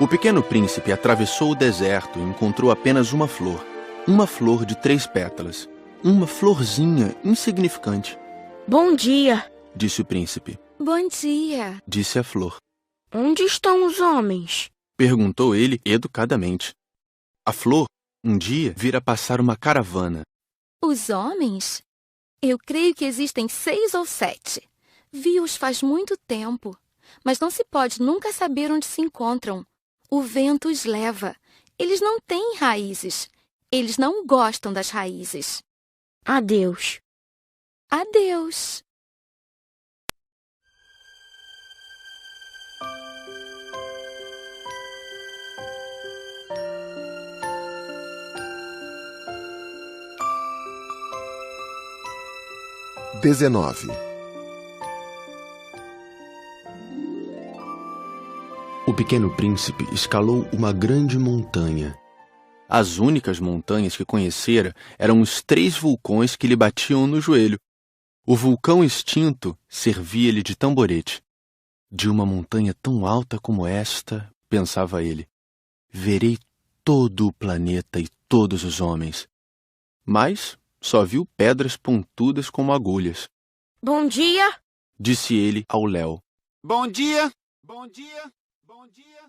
[SPEAKER 2] O pequeno príncipe atravessou o deserto e encontrou apenas uma flor de 3 pétalas, uma florzinha insignificante.
[SPEAKER 3] Bom dia,
[SPEAKER 2] disse o príncipe.
[SPEAKER 4] Bom dia,
[SPEAKER 2] disse a flor.
[SPEAKER 3] Onde estão os homens?
[SPEAKER 2] Perguntou ele educadamente. A flor, um dia, vira passar uma caravana.
[SPEAKER 12] Os homens? Eu creio que existem 6 ou 7. Vi-os faz muito tempo, mas não se pode nunca saber onde se encontram. O vento os leva. Eles não têm raízes. Eles não gostam das raízes.
[SPEAKER 3] Adeus.
[SPEAKER 12] Adeus.
[SPEAKER 2] O pequeno príncipe escalou uma grande montanha. As únicas montanhas que conhecera eram os 3 vulcões que lhe batiam no joelho. O vulcão extinto servia-lhe de tamborete. De uma montanha tão alta como esta, pensava ele, verei todo o planeta e todos os homens. Mas só viu pedras pontudas como agulhas.
[SPEAKER 3] Bom dia,
[SPEAKER 2] disse ele ao léu.
[SPEAKER 7] Bom dia, bom dia. Bom dia.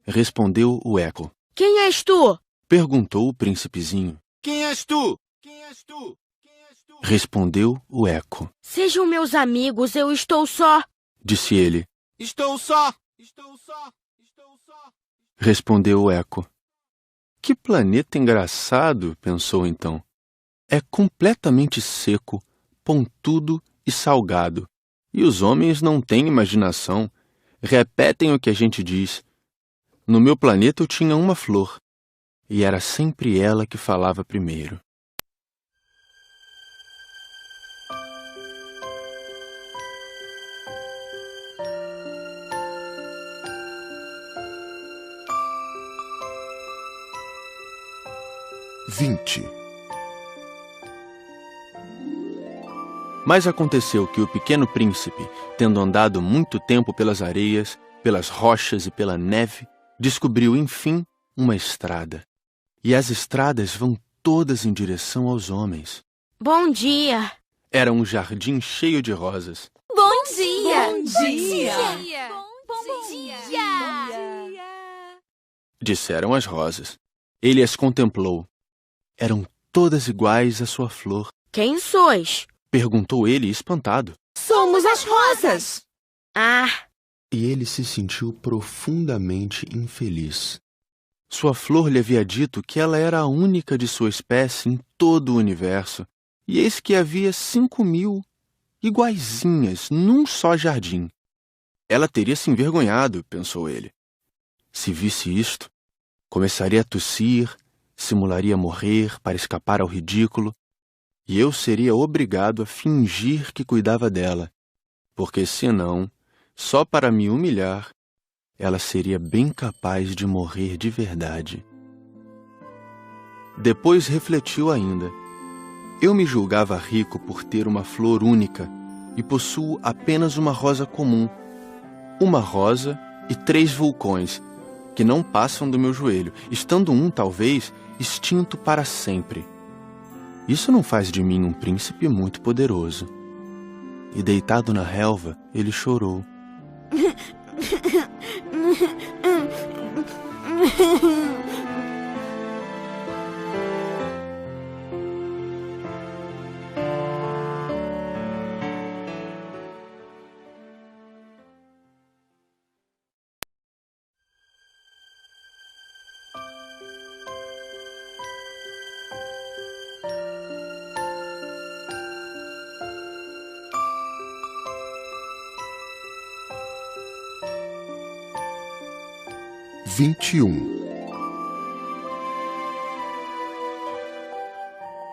[SPEAKER 2] Respondeu o eco.
[SPEAKER 3] Quem és tu?
[SPEAKER 2] Perguntou o príncipezinho.
[SPEAKER 7] Quem és tu? Quem és tu? Quem és tu?
[SPEAKER 2] Respondeu o eco.
[SPEAKER 3] Sejam meus amigos, eu estou só.
[SPEAKER 2] Disse ele.
[SPEAKER 7] Estou só. Estou só. Estou só.
[SPEAKER 2] Respondeu o eco. Que planeta engraçado, pensou então. É completamente seco, pontudo e salgado. E os homens não têm imaginação. Repetem o que a gente diz. No meu planeta eu tinha uma flor, e era sempre ela que falava primeiro. Mas aconteceu que o pequeno príncipe, tendo andado muito tempo pelas areias, pelas rochas e pela neve, descobriu, enfim, uma estrada. E as estradas vão todas em direção aos homens.
[SPEAKER 3] Bom dia.
[SPEAKER 2] Era um jardim cheio de rosas.
[SPEAKER 12] Bom dia!
[SPEAKER 4] Bom dia!
[SPEAKER 12] Bom dia!
[SPEAKER 2] Disseram as rosas. Ele as contemplou. Eram todas iguais à sua flor.
[SPEAKER 3] Quem sois?
[SPEAKER 2] Perguntou ele, espantado.
[SPEAKER 10] Somos as rosas!
[SPEAKER 3] Ah!
[SPEAKER 2] E ele se sentiu profundamente infeliz. Sua flor lhe havia dito que ela era a única de sua espécie em todo o universo, e eis que havia 5.000 iguaizinhas num só jardim. Ela teria se envergonhado, pensou ele. Se visse isto, começaria a tossir, simularia morrer para escapar ao ridículo, e eu seria obrigado a fingir que cuidava dela, porque senão, só para me humilhar, ela seria bem capaz de morrer de verdade. Depois refletiu ainda. Eu me julgava rico por ter uma flor única e possuo apenas uma rosa comum. Uma rosa e 3 vulcões, que não passam do meu joelho, estando um, talvez, extinto para sempre. Isso não faz de mim um príncipe muito poderoso. E deitado na relva, ele chorou.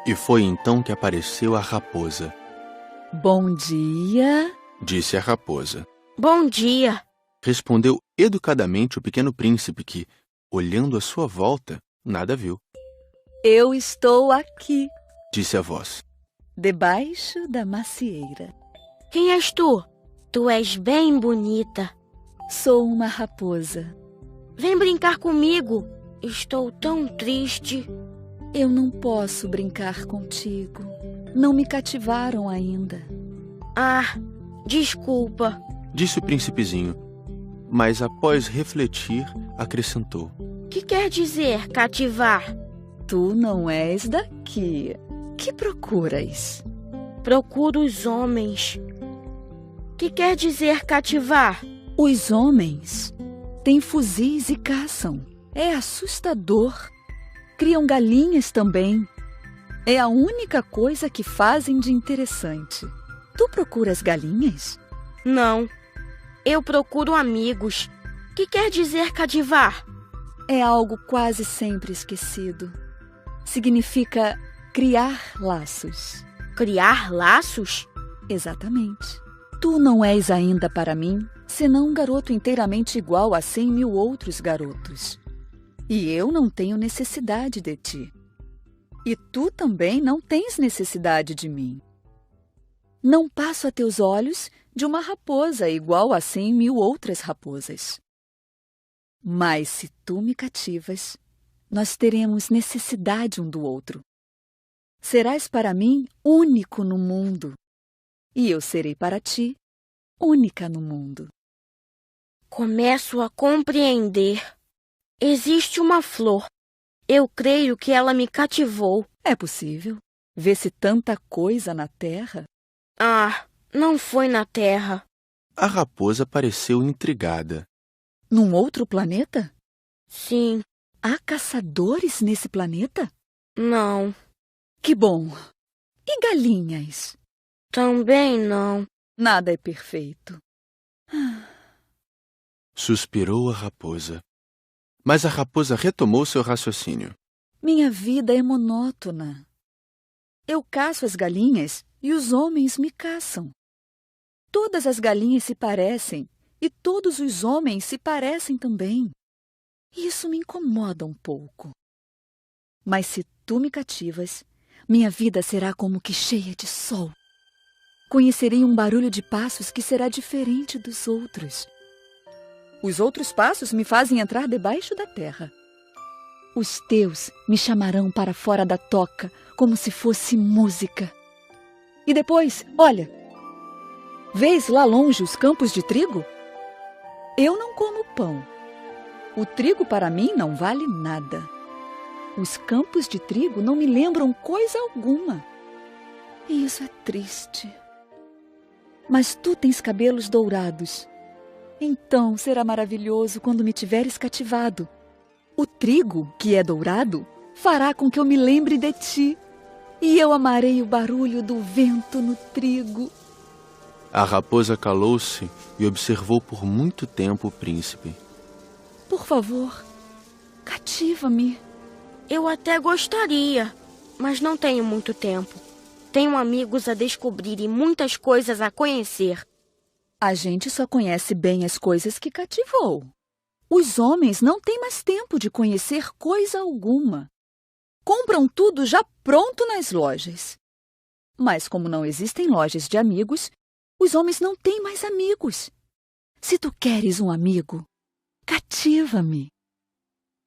[SPEAKER 2] E foi então que apareceu a raposa.
[SPEAKER 10] Bom dia,
[SPEAKER 2] disse a raposa.
[SPEAKER 3] Bom dia,
[SPEAKER 2] respondeu educadamente o pequeno príncipe que, olhando à sua volta, nada viu.
[SPEAKER 11] Eu estou aqui,
[SPEAKER 2] disse a voz.
[SPEAKER 11] debaixo da macieira.
[SPEAKER 3] Quem és tu? Tu és bem bonita.
[SPEAKER 11] Sou uma raposa.
[SPEAKER 3] Vem brincar comigo. Estou tão triste.
[SPEAKER 11] Eu não posso brincar contigo. Não me cativaram ainda.
[SPEAKER 3] Ah, desculpa,
[SPEAKER 2] Disse o príncipezinho, mas após refletir, acrescentou.
[SPEAKER 3] que quer dizer cativar?
[SPEAKER 11] Tu não és daqui. Que procuras?
[SPEAKER 3] Procuro os homens. Que quer dizer cativar?
[SPEAKER 11] Os homens têm fuzis e caçam. É assustador. Criam galinhas também. É a única coisa que fazem de interessante. Tu procuras galinhas?
[SPEAKER 3] Não. Eu procuro amigos. Que quer dizer cativar?
[SPEAKER 11] É algo quase sempre esquecido. Significa criar laços.
[SPEAKER 3] Criar laços?
[SPEAKER 11] Exatamente. Tu não és ainda para mim, senão um garoto inteiramente igual a 100.000 outros garotos. E eu não tenho necessidade de ti. E tu também não tens necessidade de mim. Não passo a teus olhos de uma raposa igual a 100.000 outras raposas. Mas se tu me cativas, nós teremos necessidade um do outro. Serás para mim único no mundo, e eu serei para ti única no mundo.
[SPEAKER 3] Começo a compreender. Existe uma flor. Eu creio que ela me cativou.
[SPEAKER 11] É possível. Vê-se tanta coisa na terra.
[SPEAKER 3] Ah, não foi na Terra.
[SPEAKER 2] A raposa pareceu intrigada.
[SPEAKER 11] Num outro planeta?
[SPEAKER 3] Sim.
[SPEAKER 11] Há caçadores nesse planeta?
[SPEAKER 3] Não.
[SPEAKER 11] Que bom. E galinhas?
[SPEAKER 3] Também não.
[SPEAKER 11] Nada é perfeito.
[SPEAKER 2] Suspirou a raposa. Mas a raposa retomou seu raciocínio.
[SPEAKER 11] Minha vida é monótona. Eu caço as galinhas e os homens me caçam. Todas as galinhas se parecem e todos os homens se parecem também. Isso me incomoda um pouco. Mas se tu me cativas, minha vida será como que cheia de sol. Conhecerei um barulho de passos que será diferente dos outros. Os outros passos me fazem entrar debaixo da terra. Os teus me chamarão para fora da toca, como se fosse música. E depois, olha, vês lá longe os campos de trigo? Eu não como pão. O trigo para mim não vale nada. Os campos de trigo não me lembram coisa alguma. E isso é triste. Mas tu tens cabelos dourados. Então será maravilhoso quando me tiveres cativado. O trigo, que é dourado, fará com que eu me lembre de ti. E eu amarei o barulho do vento no trigo.
[SPEAKER 2] A raposa calou-se e observou por muito tempo o príncipe.
[SPEAKER 11] Por favor, cativa-me.
[SPEAKER 3] Eu até gostaria, mas não tenho muito tempo. Tenho amigos a descobrir e muitas coisas a conhecer.
[SPEAKER 11] A gente só conhece bem as coisas que cativou. Os homens não têm mais tempo de conhecer coisa alguma. Compram tudo já pronto nas lojas. Mas como não existem lojas de amigos, os homens não têm mais amigos. Se tu queres um amigo, cativa-me.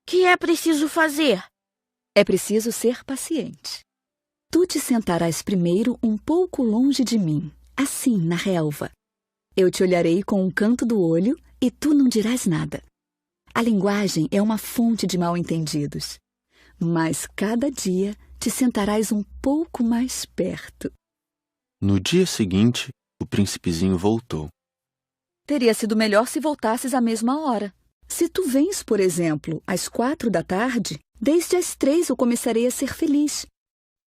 [SPEAKER 3] Que é preciso fazer?
[SPEAKER 11] É preciso ser paciente. Tu te sentarás primeiro um pouco longe de mim, assim, na relva. Eu te olharei com um canto do olho e tu não dirás nada. A linguagem é uma fonte de mal-entendidos. Mas cada dia te sentarás um pouco mais perto.
[SPEAKER 2] No dia seguinte, o príncipezinho voltou.
[SPEAKER 11] Teria sido melhor se voltasses à mesma hora. Se tu vens, por exemplo, às 4 da tarde, desde as 3 eu começarei a ser feliz.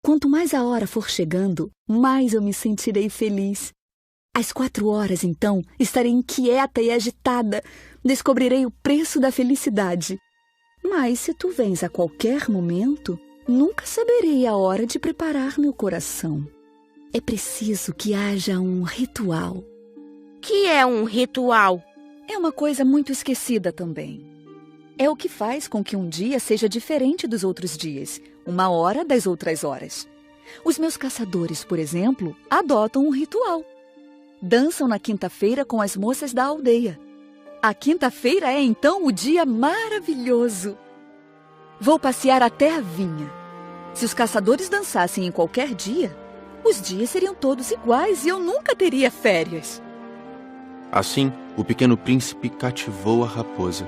[SPEAKER 11] Quanto mais a hora for chegando, mais eu me sentirei feliz. Às 4 horas, então, estarei inquieta e agitada. Descobrirei o preço da felicidade. Mas se tu vens a qualquer momento, nunca saberei a hora de preparar meu coração. É preciso que haja um ritual.
[SPEAKER 3] Que é um ritual?
[SPEAKER 11] É uma coisa muito esquecida também. É o que faz com que um dia seja diferente dos outros dias, uma hora das outras horas. Os meus caçadores, por exemplo, adotam um ritual. Dançam na quinta-feira com as moças da aldeia. A quinta-feira é, então, o dia maravilhoso. Vou passear até a vinha. Se os caçadores dançassem em qualquer dia, os dias seriam todos iguais e eu nunca teria férias.
[SPEAKER 2] Assim, o pequeno príncipe cativou a raposa.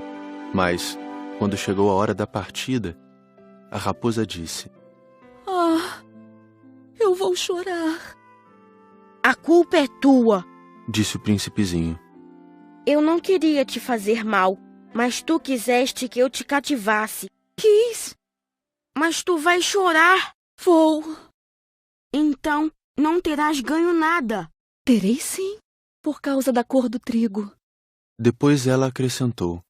[SPEAKER 2] Mas, quando chegou a hora da partida, a raposa disse:
[SPEAKER 11] Ah, eu vou chorar.
[SPEAKER 3] A culpa é tua,
[SPEAKER 2] disse o príncipezinho.
[SPEAKER 3] Eu não queria te fazer mal, mas tu quiseste que eu te cativasse.
[SPEAKER 11] Quis.
[SPEAKER 3] Mas tu vais chorar.
[SPEAKER 11] Vou.
[SPEAKER 3] Então, não terás ganho nada.
[SPEAKER 11] Terei sim, por causa da cor do trigo.
[SPEAKER 2] Depois ela acrescentou: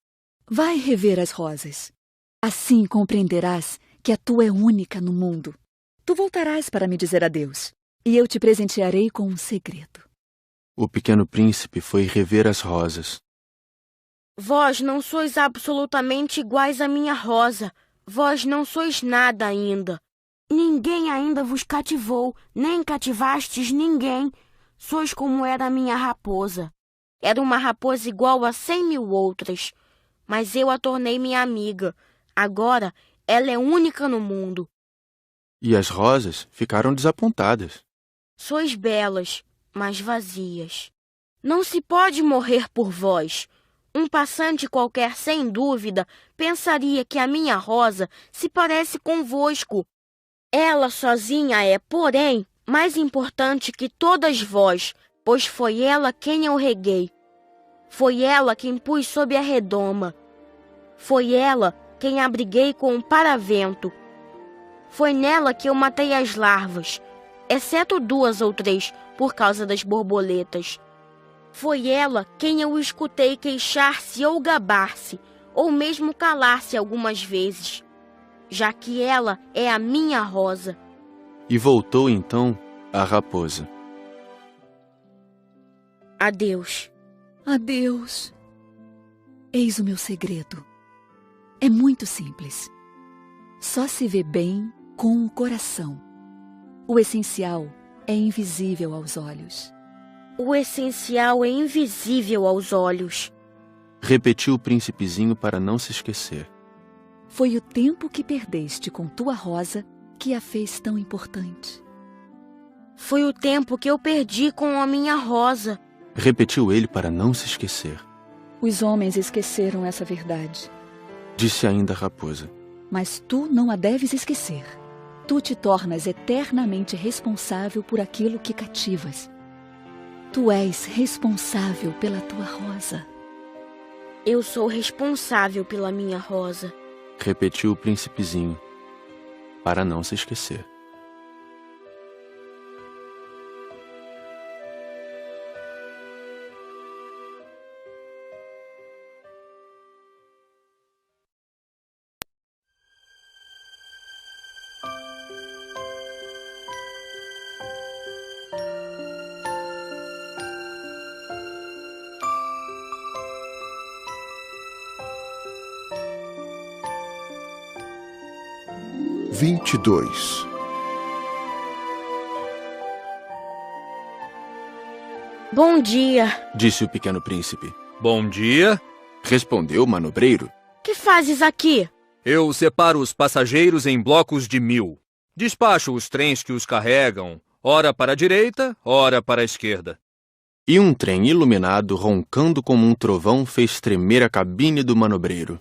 [SPEAKER 11] Vai rever as rosas. Assim compreenderás que a tua é única no mundo. Tu voltarás para me dizer adeus, e eu te presentearei com um segredo.
[SPEAKER 2] O pequeno príncipe foi rever as rosas.
[SPEAKER 3] Vós não sois absolutamente iguais à minha rosa. Vós não sois nada ainda. Ninguém ainda vos cativou, nem cativastes ninguém. Sois como era a minha raposa. Era uma raposa igual a 100.000 outras. Mas eu a tornei minha amiga. Agora ela é única no mundo.
[SPEAKER 2] E as rosas ficaram desapontadas.
[SPEAKER 3] Sois belas, mas vazias. Não se pode morrer por vós. Um passante qualquer, sem dúvida, pensaria que a minha rosa se parece convosco. Ela sozinha é, porém, mais importante que todas vós, pois foi ela quem eu reguei. Foi ela quem pus sob a redoma. Foi ela quem abriguei com o paravento. Foi nela que eu matei as larvas, exceto 2 ou 3, por causa das borboletas. Foi ela quem eu escutei queixar-se ou gabar-se, ou mesmo calar-se algumas vezes, já que ela é a minha rosa.
[SPEAKER 2] E voltou então a raposa.
[SPEAKER 3] Adeus.
[SPEAKER 11] Adeus. Eis o meu segredo. É muito simples. Só se vê bem com o coração. O essencial é invisível aos olhos.
[SPEAKER 3] O essencial é invisível aos olhos.
[SPEAKER 2] Repetiu o príncipezinho para não se esquecer.
[SPEAKER 11] Foi o tempo que perdeste com tua rosa que a fez tão importante.
[SPEAKER 3] Foi o tempo que eu perdi com a minha rosa.
[SPEAKER 2] Repetiu ele para não se esquecer.
[SPEAKER 11] Os homens esqueceram essa verdade.
[SPEAKER 2] Disse ainda a raposa.
[SPEAKER 11] Mas tu não a deves esquecer. Tu te tornas eternamente responsável por aquilo que cativas. Tu és responsável pela tua rosa.
[SPEAKER 3] Eu sou responsável pela minha rosa.
[SPEAKER 2] Repetiu o príncipezinho, para não se esquecer.
[SPEAKER 3] Bom dia,
[SPEAKER 2] disse o pequeno príncipe.
[SPEAKER 13] Bom dia,
[SPEAKER 2] respondeu o manobreiro.
[SPEAKER 3] Que fazes aqui?
[SPEAKER 13] Eu separo os passageiros em blocos de 1000. Despacho os trens que os carregam, ora para a direita, ora para a esquerda.
[SPEAKER 2] E um trem iluminado, roncando como um trovão, fez tremer a cabine do manobreiro.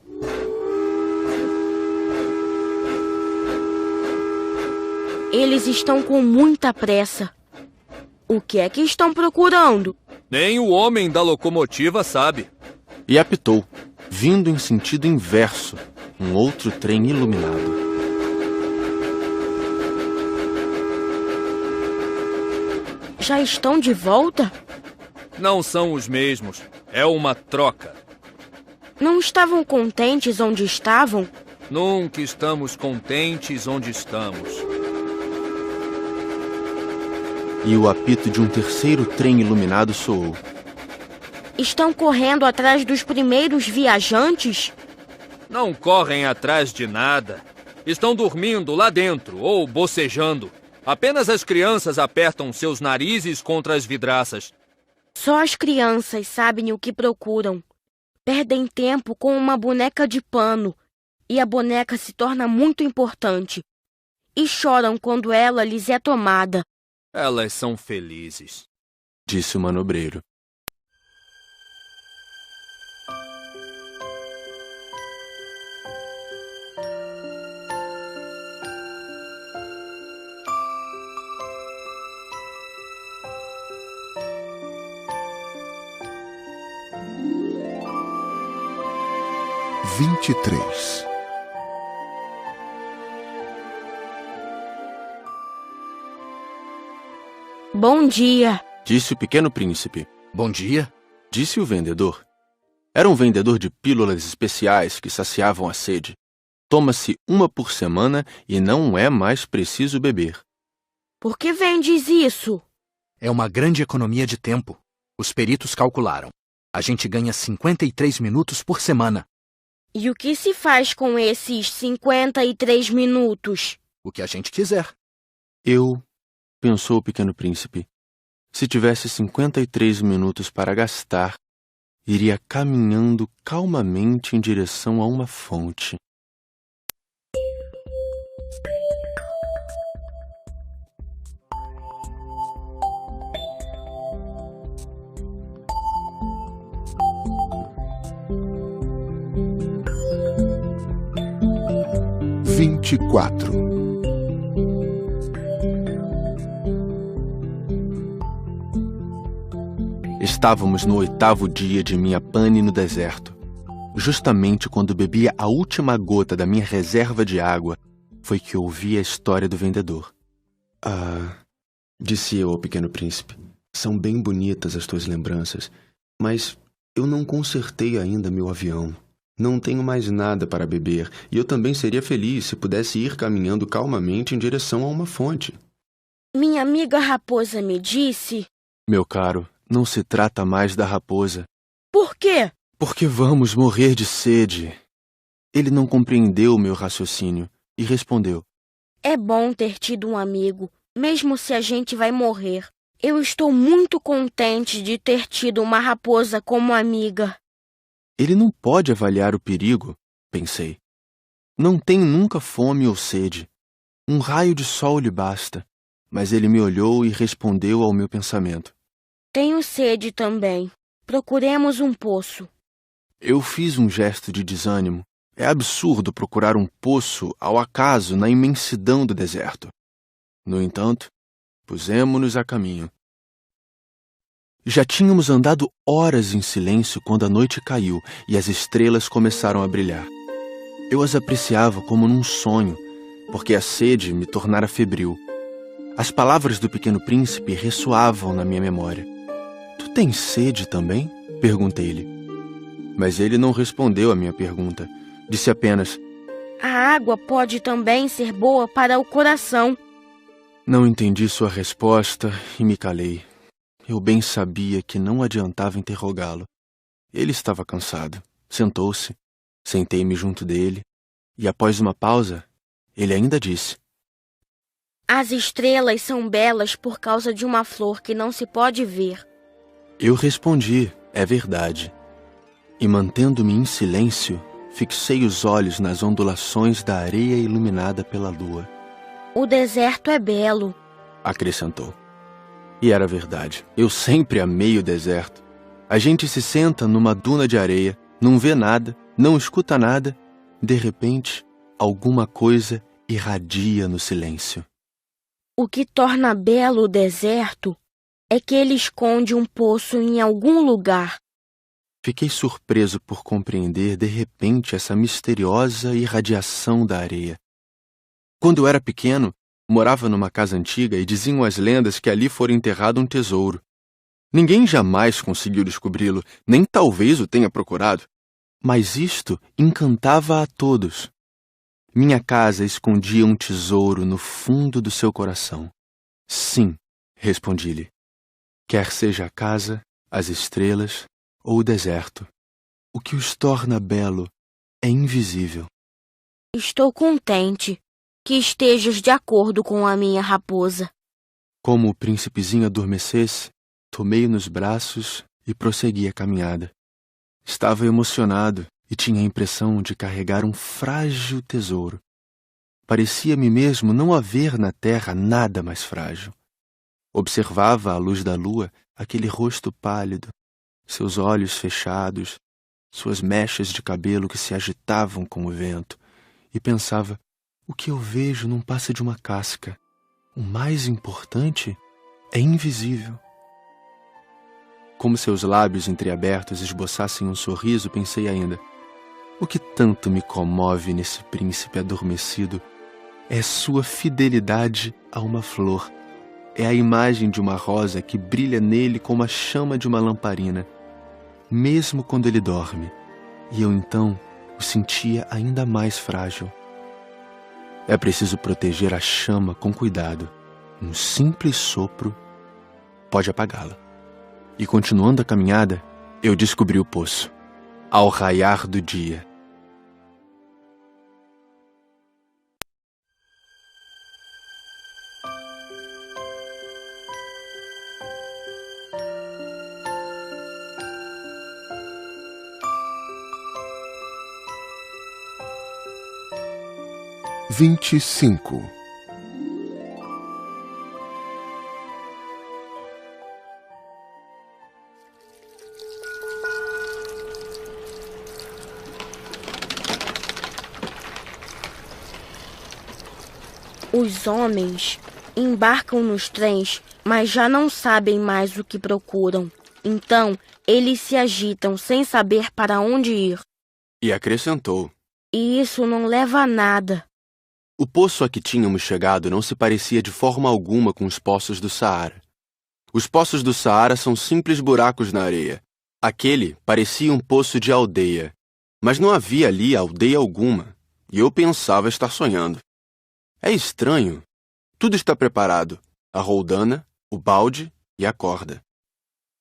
[SPEAKER 3] Eles estão com muita pressa. O que é que estão procurando?
[SPEAKER 13] Nem o homem da locomotiva sabe.
[SPEAKER 2] E apitou, vindo em sentido inverso, um outro trem iluminado.
[SPEAKER 3] Já estão de volta?
[SPEAKER 13] Não são os mesmos. É uma troca.
[SPEAKER 3] Não estavam contentes onde estavam?
[SPEAKER 13] Nunca estamos contentes onde estamos.
[SPEAKER 2] E o apito de um terceiro trem iluminado soou.
[SPEAKER 3] Estão correndo atrás dos primeiros viajantes?
[SPEAKER 13] Não correm atrás de nada. Estão dormindo lá dentro ou bocejando. Apenas as crianças apertam seus narizes contra as vidraças.
[SPEAKER 3] Só as crianças sabem o que procuram. Perdem tempo com uma boneca de pano e a boneca se torna muito importante. E choram quando ela lhes é tomada.
[SPEAKER 13] Elas são felizes,
[SPEAKER 2] disse o manobreiro.
[SPEAKER 3] Bom dia,
[SPEAKER 2] disse o pequeno príncipe.
[SPEAKER 9] Bom dia,
[SPEAKER 2] disse o vendedor. Era um vendedor de pílulas especiais que saciavam a sede. Toma-se uma por semana e não é mais preciso beber.
[SPEAKER 3] Por que vendes isso?
[SPEAKER 14] É uma grande economia de tempo. Os peritos calcularam. A gente ganha 53 minutos por semana.
[SPEAKER 3] E o que se faz com esses 53 minutos?
[SPEAKER 14] O que a gente quiser.
[SPEAKER 2] Pensou o pequeno príncipe, se tivesse 53 minutos para gastar, iria caminhando calmamente em direção a uma fonte. Estávamos no 8º dia de minha pane no deserto. Justamente quando bebia a última gota da minha reserva de água, foi que ouvi a história do vendedor. Disse eu ao pequeno príncipe, são bem bonitas as tuas lembranças, mas eu não consertei ainda meu avião. Não tenho mais nada para beber, e eu também seria feliz se pudesse ir caminhando calmamente em direção a uma fonte.
[SPEAKER 3] Minha amiga raposa me disse...
[SPEAKER 2] Meu caro, não se trata mais da raposa.
[SPEAKER 3] Por quê?
[SPEAKER 2] Porque vamos morrer de sede. Ele não compreendeu meu raciocínio e respondeu.
[SPEAKER 3] É bom ter tido um amigo, mesmo se a gente vai morrer. Eu estou muito contente de ter tido uma raposa como amiga.
[SPEAKER 2] Ele não pode avaliar o perigo, pensei. Não tem nunca fome ou sede. Um raio de sol lhe basta. Mas ele me olhou e respondeu ao meu pensamento.
[SPEAKER 3] Tenho sede também. Procuremos um poço.
[SPEAKER 2] Eu fiz um gesto de desânimo. É absurdo procurar um poço ao acaso na imensidão do deserto. No entanto, pusemo-nos a caminho. Já tínhamos andado horas em silêncio quando a noite caiu e as estrelas começaram a brilhar. Eu as apreciava como num sonho, porque a sede me tornara febril. As palavras do pequeno príncipe ressoavam na minha memória. Tu tens sede também? Perguntei-lhe. Mas ele não respondeu à minha pergunta. Disse apenas:
[SPEAKER 3] a água pode também ser boa para o coração.
[SPEAKER 2] Não entendi sua resposta e me calei. Eu bem sabia que não adiantava interrogá-lo. Ele estava cansado. Sentou-se. Sentei-me junto dele. E após uma pausa, ele ainda disse:
[SPEAKER 3] as estrelas são belas por causa de uma flor que não se pode ver.
[SPEAKER 2] Eu respondi: é verdade. E mantendo-me em silêncio, fixei os olhos nas ondulações da areia iluminada pela lua.
[SPEAKER 3] O deserto é belo,
[SPEAKER 2] acrescentou. E era verdade. Eu sempre amei o deserto. A gente se senta numa duna de areia, não vê nada, não escuta nada. De repente, alguma coisa irradia no silêncio.
[SPEAKER 3] O que torna belo o deserto é que ele esconde um poço em algum lugar.
[SPEAKER 2] Fiquei surpreso por compreender de repente essa misteriosa irradiação da areia. Quando eu era pequeno, morava numa casa antiga e diziam as lendas que ali fora enterrado um tesouro. Ninguém jamais conseguiu descobri-lo, nem talvez o tenha procurado. Mas isto encantava a todos. Minha casa escondia um tesouro no fundo do seu coração. Sim, respondi-lhe. Quer seja a casa, as estrelas ou o deserto. O que os torna belo é invisível.
[SPEAKER 3] Estou contente que estejas de acordo com a minha raposa.
[SPEAKER 2] Como o príncipezinho adormecesse, tomei-o nos braços e prossegui a caminhada. Estava emocionado e tinha a impressão de carregar um frágil tesouro. Parecia-me mesmo não haver na terra nada mais frágil. Observava à luz da lua aquele rosto pálido, seus olhos fechados, suas mechas de cabelo que se agitavam com o vento, e pensava: o que eu vejo não passa de uma casca. O mais importante é invisível. Como seus lábios entreabertos esboçassem um sorriso, pensei ainda: o que tanto me comove nesse príncipe adormecido é sua fidelidade a uma flor. É a imagem de uma rosa que brilha nele como a chama de uma lamparina, mesmo quando ele dorme, e eu então o sentia ainda mais frágil. É preciso proteger a chama com cuidado. Um simples sopro pode apagá-la. E continuando a caminhada, eu descobri o poço, ao raiar do dia.
[SPEAKER 15] (25)
[SPEAKER 3] Os homens embarcam nos trens, mas já não sabem mais o que procuram. Então, eles se agitam sem saber para onde ir.
[SPEAKER 2] E acrescentou:
[SPEAKER 3] E isso não leva a nada.
[SPEAKER 2] O poço a que tínhamos chegado não se parecia de forma alguma com os poços do Saara. Os poços do Saara são simples buracos na areia. Aquele parecia um poço de aldeia, mas não havia ali aldeia alguma, e eu pensava estar sonhando. É estranho. Tudo está preparado: a roldana, o balde e a corda.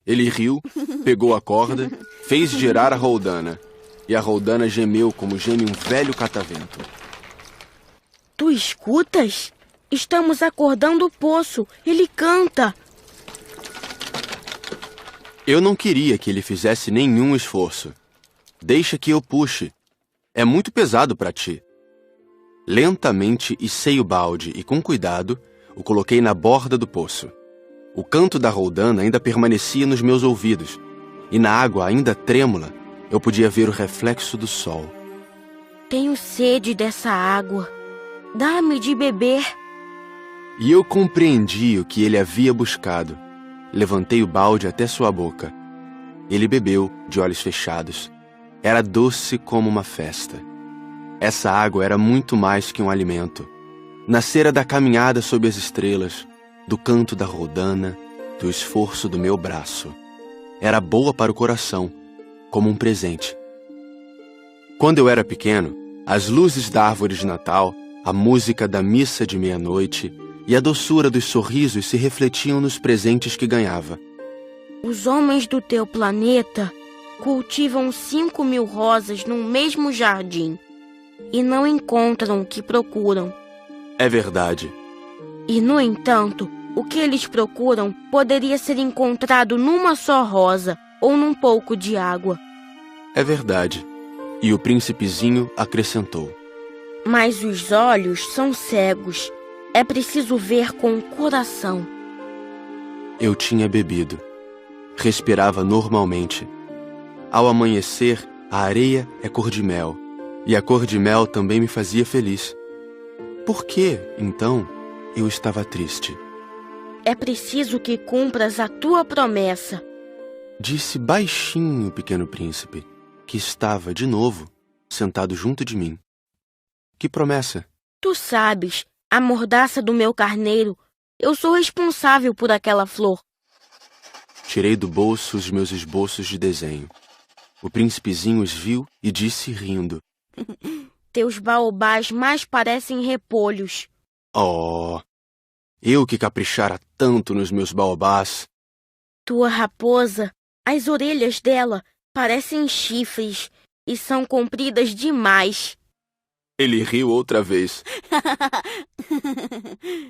[SPEAKER 2] Ele riu, pegou a corda, fez girar a roldana, e a roldana gemeu como geme um velho catavento.
[SPEAKER 3] Tu escutas? Estamos acordando o poço. Ele canta.
[SPEAKER 2] Eu não queria que ele fizesse nenhum esforço. Deixa que eu puxe. É muito pesado para ti. Lentamente içei o balde e, com cuidado, o coloquei na borda do poço. O canto da roldana ainda permanecia nos meus ouvidos, e na água ainda trêmula, eu podia ver o reflexo do sol.
[SPEAKER 3] Tenho sede dessa água. Dá-me de beber.
[SPEAKER 2] E eu compreendi o que ele havia buscado. Levantei o balde até sua boca. Ele bebeu, de olhos fechados. Era doce como uma festa. Essa água era muito mais que um alimento. Nascera da caminhada sob as estrelas, do canto da roldana, do esforço do meu braço. Era boa para o coração, como um presente. Quando eu era pequeno, as luzes da árvore de Natal, a música da missa de meia-noite e a doçura dos sorrisos se refletiam nos presentes que ganhava.
[SPEAKER 3] Os homens do teu planeta cultivam 5.000 rosas no mesmo jardim e não encontram o que procuram.
[SPEAKER 2] É verdade.
[SPEAKER 3] E, no entanto, o que eles procuram poderia ser encontrado numa só rosa ou num pouco de água.
[SPEAKER 2] É verdade. E o príncipezinho acrescentou:
[SPEAKER 3] Mas os olhos são cegos. É preciso ver com o coração.
[SPEAKER 2] Eu tinha bebido. Respirava normalmente. Ao amanhecer, a areia é cor de mel. E a cor de mel também me fazia feliz. Por que, então, eu estava triste?
[SPEAKER 3] É preciso que cumpras a tua promessa.
[SPEAKER 2] Disse baixinho o pequeno príncipe, que estava, de novo, sentado junto de mim. Que promessa?
[SPEAKER 3] Tu sabes, a mordaça do meu carneiro. Eu sou responsável por aquela flor.
[SPEAKER 2] Tirei do bolso os meus esboços de desenho. O príncipezinho os viu e disse rindo:
[SPEAKER 3] Teus baobás mais parecem repolhos.
[SPEAKER 2] Oh, eu que caprichara tanto nos meus baobás.
[SPEAKER 3] Tua raposa, as orelhas dela parecem chifres e são compridas demais.
[SPEAKER 2] Ele riu outra vez.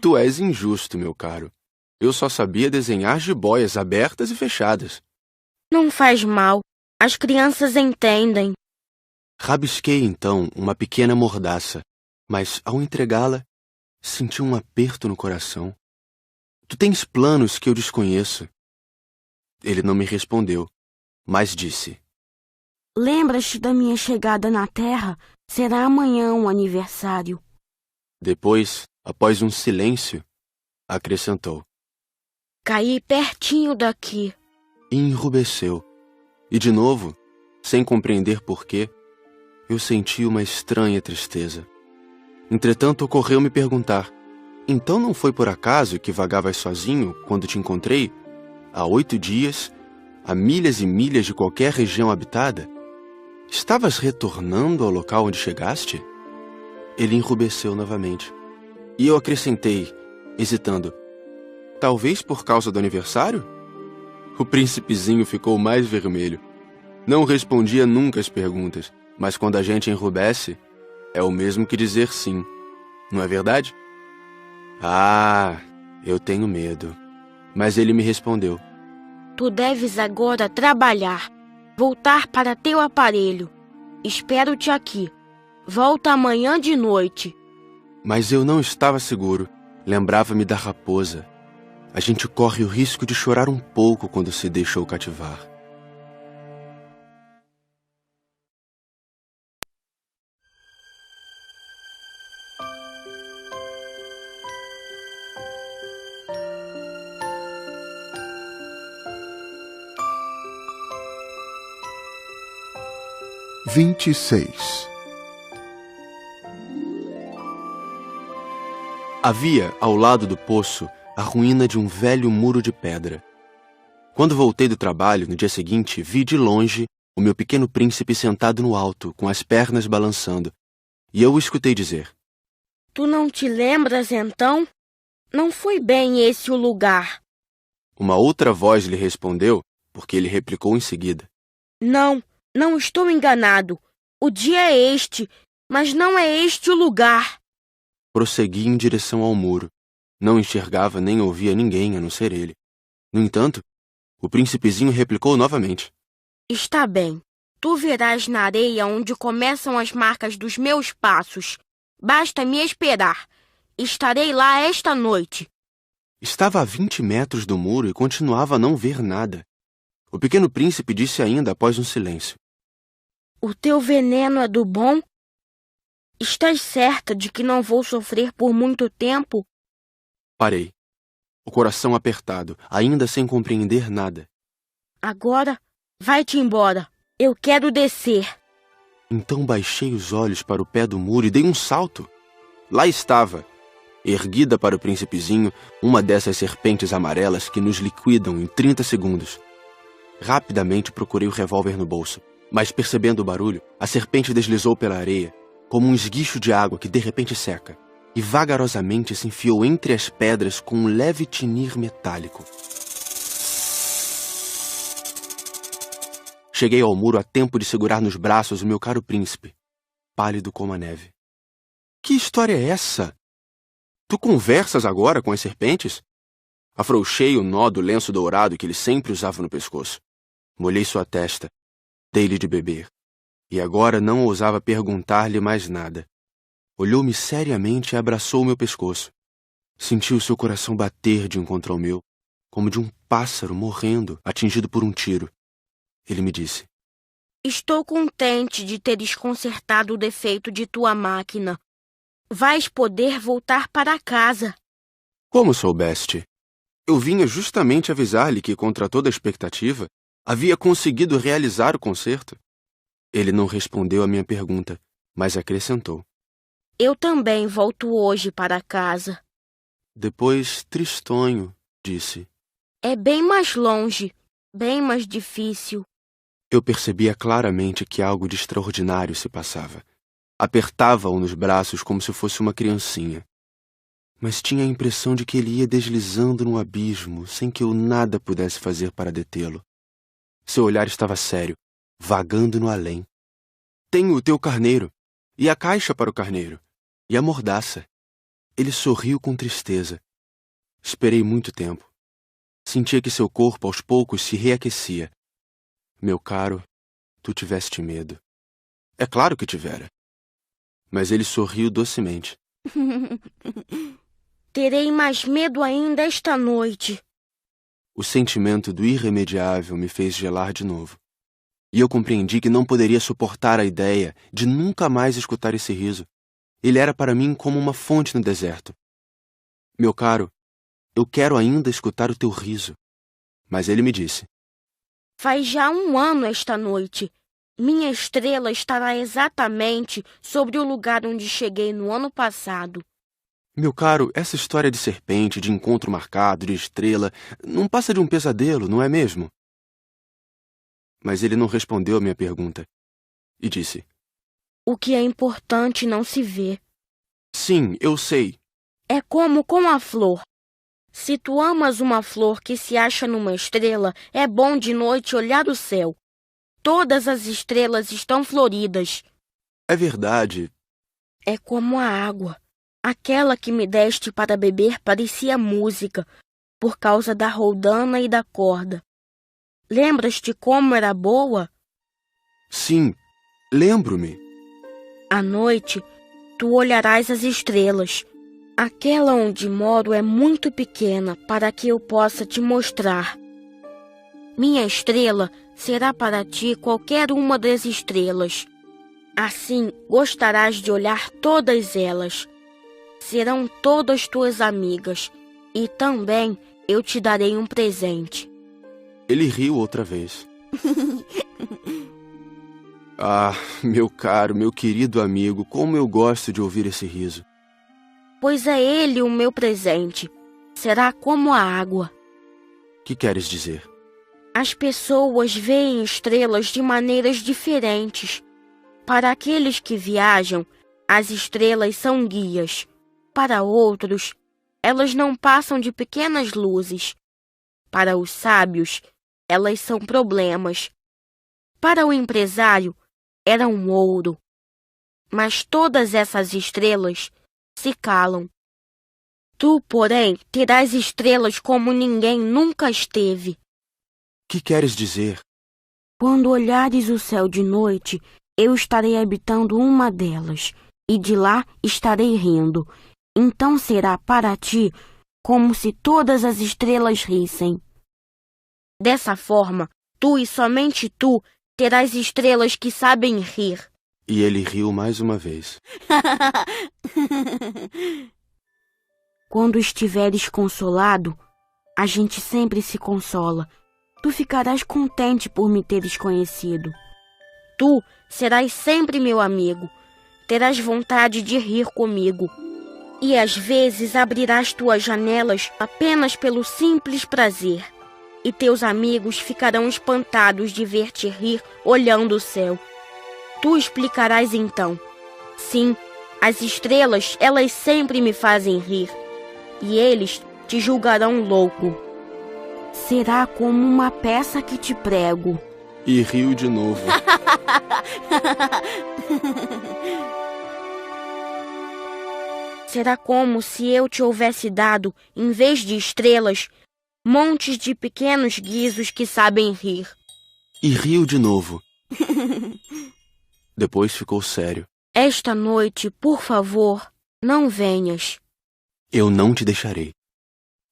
[SPEAKER 2] Tu és injusto, meu caro. Eu só sabia desenhar jiboias abertas e fechadas.
[SPEAKER 3] Não faz mal. As crianças entendem.
[SPEAKER 2] Rabisquei, então, uma pequena mordaça, mas, ao entregá-la, senti um aperto no coração. Tu tens planos que eu desconheço. Ele não me respondeu, mas disse:
[SPEAKER 3] Lembras-te da minha chegada na Terra? Será amanhã um aniversário.
[SPEAKER 2] Depois, após um silêncio, acrescentou:
[SPEAKER 3] Caí pertinho daqui.
[SPEAKER 2] E enrubesceu. E de novo, sem compreender porquê, eu senti uma estranha tristeza. Entretanto, ocorreu-me perguntar: então não foi por acaso que vagavas sozinho quando te encontrei, há 8 dias, a milhas e milhas de qualquer região habitada? Estavas retornando ao local onde chegaste? Ele enrubesceu novamente. E eu acrescentei, hesitando: talvez por causa do aniversário? O príncipezinho ficou mais vermelho. Não respondia nunca às perguntas, mas quando a gente enrubesce, é o mesmo que dizer sim. Não é verdade? Ah, eu tenho medo. Mas ele me respondeu:
[SPEAKER 3] Tu deves agora trabalhar, voltar para teu aparelho. Espero-te aqui. Volta amanhã de noite.
[SPEAKER 2] Mas eu não estava seguro. Lembrava-me da raposa. A gente corre o risco de chorar um pouco quando se deixou cativar. Havia, ao lado do poço, a ruína de um velho muro de pedra. Quando voltei do trabalho, no dia seguinte, vi de longe o meu pequeno príncipe sentado no alto, com as pernas balançando, e eu o escutei dizer:
[SPEAKER 3] Tu não te lembras, então? Não foi bem esse o lugar.
[SPEAKER 2] Uma outra voz lhe respondeu, porque ele replicou em seguida:
[SPEAKER 3] Não estou enganado. O dia é este, mas não é este o lugar.
[SPEAKER 2] Prossegui em direção ao muro. Não enxergava nem ouvia ninguém a não ser ele. No entanto, o príncipezinho replicou novamente:
[SPEAKER 3] Está bem. Tu verás na areia onde começam as marcas dos meus passos. Basta me esperar. Estarei lá esta noite.
[SPEAKER 2] Estava a 20 metros do muro e continuava a não ver nada. O pequeno príncipe disse ainda após um silêncio:
[SPEAKER 3] O teu veneno é do bom? Estás certa de que não vou sofrer por muito tempo?
[SPEAKER 2] Parei, o coração apertado, ainda sem compreender nada.
[SPEAKER 3] Agora, vai-te embora. Eu quero descer.
[SPEAKER 2] Então baixei os olhos para o pé do muro e dei um salto. Lá estava, erguida para o príncipezinho, uma dessas serpentes amarelas que nos liquidam em 30 segundos. Rapidamente procurei o revólver no bolso, mas percebendo o barulho, a serpente deslizou pela areia, como um esguicho de água que de repente seca, e vagarosamente se enfiou entre as pedras com um leve tinir metálico. Cheguei ao muro a tempo de segurar nos braços o meu caro príncipe, pálido como a neve. Que história é essa? Tu conversas agora com as serpentes? Afrouxei o nó do lenço dourado que ele sempre usava no pescoço. Molhei sua testa, dei-lhe de beber. E agora não ousava perguntar-lhe mais nada. Olhou-me seriamente e abraçou o meu pescoço. Senti o seu coração bater de um contra o meu, como de um pássaro morrendo, atingido por um tiro. Ele me disse:
[SPEAKER 3] Estou contente de teres consertado o defeito de tua máquina. Vais poder voltar para casa.
[SPEAKER 2] Como soubeste? Eu vinha justamente avisar-lhe que, contra toda expectativa, havia conseguido realizar o concerto. Ele não respondeu à minha pergunta, mas acrescentou:
[SPEAKER 3] Eu também volto hoje para casa.
[SPEAKER 2] Depois, tristonho, disse:
[SPEAKER 3] É bem mais longe, bem mais difícil.
[SPEAKER 2] Eu percebia claramente que algo de extraordinário se passava. Apertava-o nos braços como se fosse uma criancinha. Mas tinha a impressão de que ele ia deslizando no abismo, sem que eu nada pudesse fazer para detê-lo. Seu olhar estava sério, vagando no além. Tenho o teu carneiro, e a caixa para o carneiro, e a mordaça. Ele sorriu com tristeza. Esperei muito tempo. Sentia que seu corpo aos poucos se reaquecia. Meu caro, tu tiveste medo. É claro que tivera. Mas ele sorriu docemente.
[SPEAKER 3] Terei mais medo ainda esta noite.
[SPEAKER 2] O sentimento do irremediável me fez gelar de novo. E eu compreendi que não poderia suportar a ideia de nunca mais escutar esse riso. Ele era para mim como uma fonte no deserto. Meu caro, eu quero ainda escutar o teu riso. Mas ele me disse:
[SPEAKER 3] Faz já 1 ano esta noite. Minha estrela estará exatamente sobre o lugar onde cheguei no ano passado.
[SPEAKER 2] Meu caro, essa história de serpente, de encontro marcado, de estrela, não passa de um pesadelo, não é mesmo? Mas ele não respondeu a minha pergunta. E disse:
[SPEAKER 3] O que é importante não se vê.
[SPEAKER 2] Sim, eu sei.
[SPEAKER 3] É como com a flor. Se tu amas uma flor que se acha numa estrela, é bom de noite olhar o céu. Todas as estrelas estão floridas.
[SPEAKER 2] É verdade.
[SPEAKER 3] É como a água. Aquela que me deste para beber parecia música, por causa da roldana e da corda. Lembras-te como era boa?
[SPEAKER 2] Sim, lembro-me.
[SPEAKER 3] À noite, tu olharás as estrelas. Aquela onde moro é muito pequena para que eu possa te mostrar. Minha estrela será para ti qualquer uma das estrelas. Assim, gostarás de olhar todas elas. Serão todas tuas amigas, e também eu te darei um presente.
[SPEAKER 2] Ele riu outra vez. Ah, meu caro, meu querido amigo, como eu gosto de ouvir esse riso.
[SPEAKER 3] Pois é ele o meu presente. Será como a água.
[SPEAKER 2] Que queres dizer?
[SPEAKER 3] As pessoas veem estrelas de maneiras diferentes. Para aqueles que viajam, as estrelas são guias. Para outros, elas não passam de pequenas luzes. Para os sábios, elas são problemas. Para o empresário, eram ouro. Mas todas essas estrelas se calam. Tu, porém, terás estrelas como ninguém nunca esteve.
[SPEAKER 2] Que queres dizer?
[SPEAKER 3] Quando olhares o céu de noite, eu estarei habitando uma delas, e de lá estarei rindo. Então será para ti como se todas as estrelas rissem. Dessa forma, tu e somente tu terás estrelas que sabem rir.
[SPEAKER 2] E ele riu mais uma vez.
[SPEAKER 3] Quando estiveres consolado, a gente sempre se consola. Tu ficarás contente por me teres conhecido. Tu serás sempre meu amigo. Terás vontade de rir comigo. E às vezes abrirás tuas janelas apenas pelo simples prazer. E teus amigos ficarão espantados de ver-te rir olhando o céu. Tu explicarás então: sim, as estrelas, elas sempre me fazem rir. E eles te julgarão louco. Será como uma peça que te prego.
[SPEAKER 2] E riu de novo.
[SPEAKER 3] Será como se eu te houvesse dado, em vez de estrelas, montes de pequenos guizos que sabem rir.
[SPEAKER 2] E riu de novo. Depois ficou sério.
[SPEAKER 3] Esta noite, por favor, não venhas.
[SPEAKER 2] Eu não te deixarei.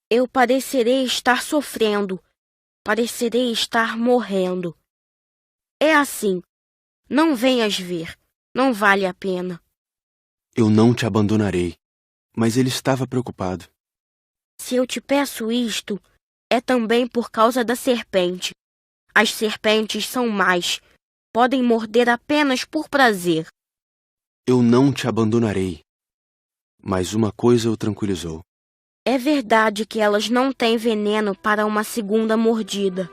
[SPEAKER 3] Eu parecerei estar sofrendo. Parecerei estar morrendo. É assim. Não venhas ver. Não vale a pena.
[SPEAKER 2] Eu não te abandonarei. Mas ele estava preocupado.
[SPEAKER 3] Se eu te peço isto, é também por causa da serpente. As serpentes são más. Podem morder apenas por prazer.
[SPEAKER 2] Eu não te abandonarei. Mas uma coisa o tranquilizou.
[SPEAKER 3] É verdade que elas não têm veneno para uma segunda mordida.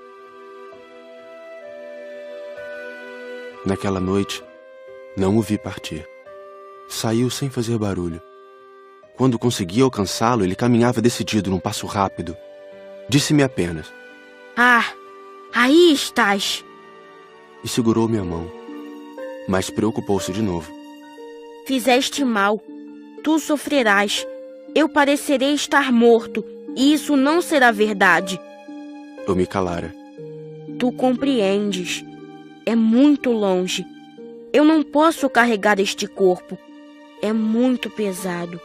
[SPEAKER 2] Naquela noite, não o vi partir. Saiu sem fazer barulho. Quando consegui alcançá-lo, ele caminhava decidido num passo rápido. Disse-me apenas:
[SPEAKER 3] Ah, aí estás!
[SPEAKER 2] E segurou minha mão. mas preocupou-se de novo.
[SPEAKER 3] Fizeste mal. Tu sofrerás. Eu parecerei estar morto, e isso não será verdade.
[SPEAKER 2] Eu me calara.
[SPEAKER 3] Tu compreendes. É muito longe. Eu não posso carregar este corpo. É muito pesado.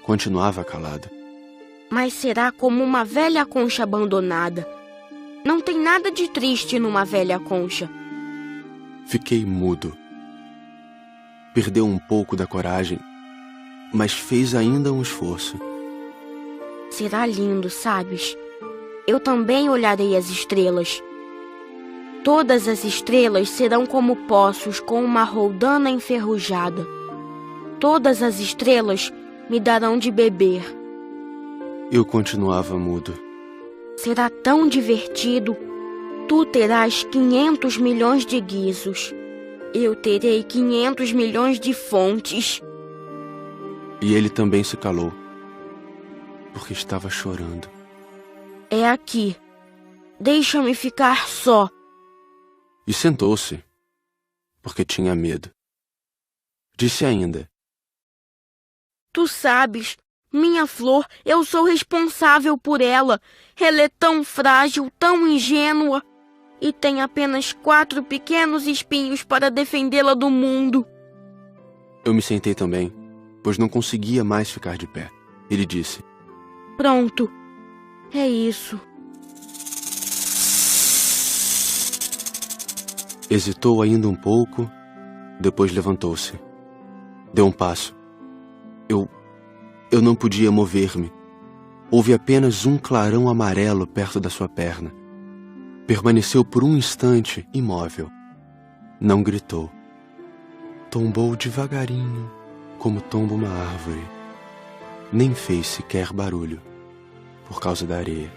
[SPEAKER 2] Continuava calada.
[SPEAKER 3] Mas será como uma velha concha abandonada. Não tem nada de triste numa velha concha.
[SPEAKER 2] Fiquei mudo. Perdeu um pouco da coragem, mas fez ainda um esforço.
[SPEAKER 3] Será lindo, sabes? Eu também olharei as estrelas. Todas as estrelas serão como poços com uma roldana enferrujada. Todas as estrelas me darão de beber.
[SPEAKER 2] Eu continuava mudo.
[SPEAKER 3] Será tão divertido. Tu terás 500 milhões de guizos. Eu terei 500 milhões de fontes.
[SPEAKER 2] E ele também se calou, porque estava chorando.
[SPEAKER 3] É aqui. Deixa-me ficar só.
[SPEAKER 2] E sentou-se, porque tinha medo. Disse ainda:
[SPEAKER 3] Tu sabes, minha flor, eu sou responsável por ela. Ela é tão frágil, tão ingênua. E tem apenas 4 pequenos espinhos para defendê-la do mundo.
[SPEAKER 2] Eu me sentei também, pois não conseguia mais ficar de pé. Ele disse:
[SPEAKER 3] Pronto, é isso.
[SPEAKER 2] Hesitou ainda um pouco, depois levantou-se. Deu um passo. Eu não podia mover-me. Houve apenas um clarão amarelo perto da sua perna. Permaneceu por um instante imóvel. Não gritou. Tombou devagarinho, como tomba uma árvore. Nem fez sequer barulho, por causa da areia.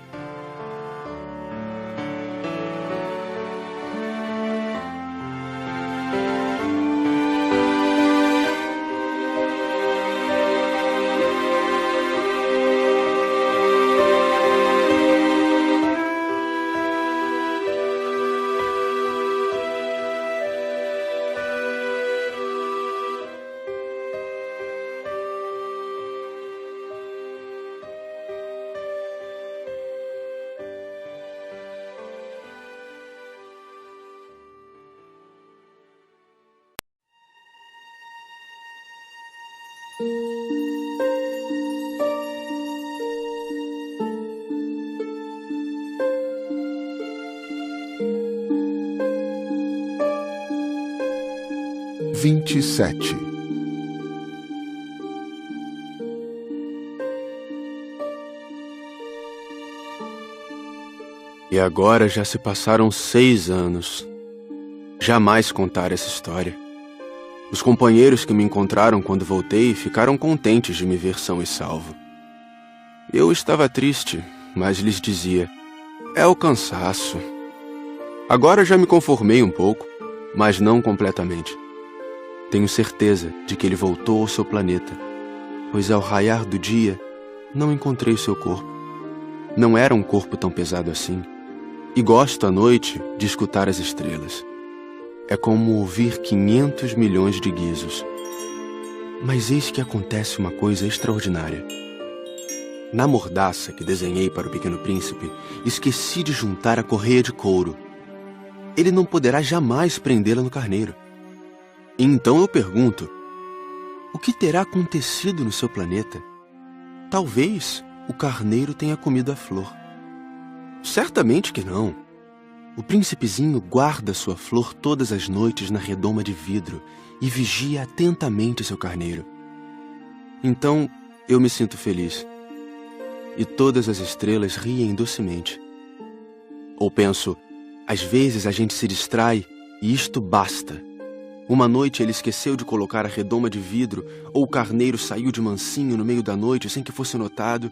[SPEAKER 2] E agora já se passaram 6 anos. Jamais contar essa história. Os companheiros que me encontraram quando voltei ficaram contentes de me ver são e salvo. Eu estava triste, mas lhes dizia: é o cansaço. Agora já me conformei um pouco, mas não completamente. Tenho certeza de que ele voltou ao seu planeta, pois ao raiar do dia não encontrei seu corpo. Não era um corpo tão pesado assim. E gosto à noite de escutar as estrelas. É como ouvir 500 milhões de guizos. Mas eis que acontece uma coisa extraordinária. Na mordaça que desenhei para o Pequeno Príncipe, esqueci de juntar a correia de couro. Ele não poderá jamais prendê-la no carneiro. E então eu pergunto: o que terá acontecido no seu planeta? Talvez o carneiro tenha comido a flor. Certamente que não. O príncipezinho guarda sua flor todas as noites na redoma de vidro e vigia atentamente seu carneiro. Então eu me sinto feliz. E todas as estrelas riem docemente. Ou penso: às vezes a gente se distrai e isto basta. Uma noite ele esqueceu de colocar a redoma de vidro, ou o carneiro saiu de mansinho no meio da noite sem que fosse notado.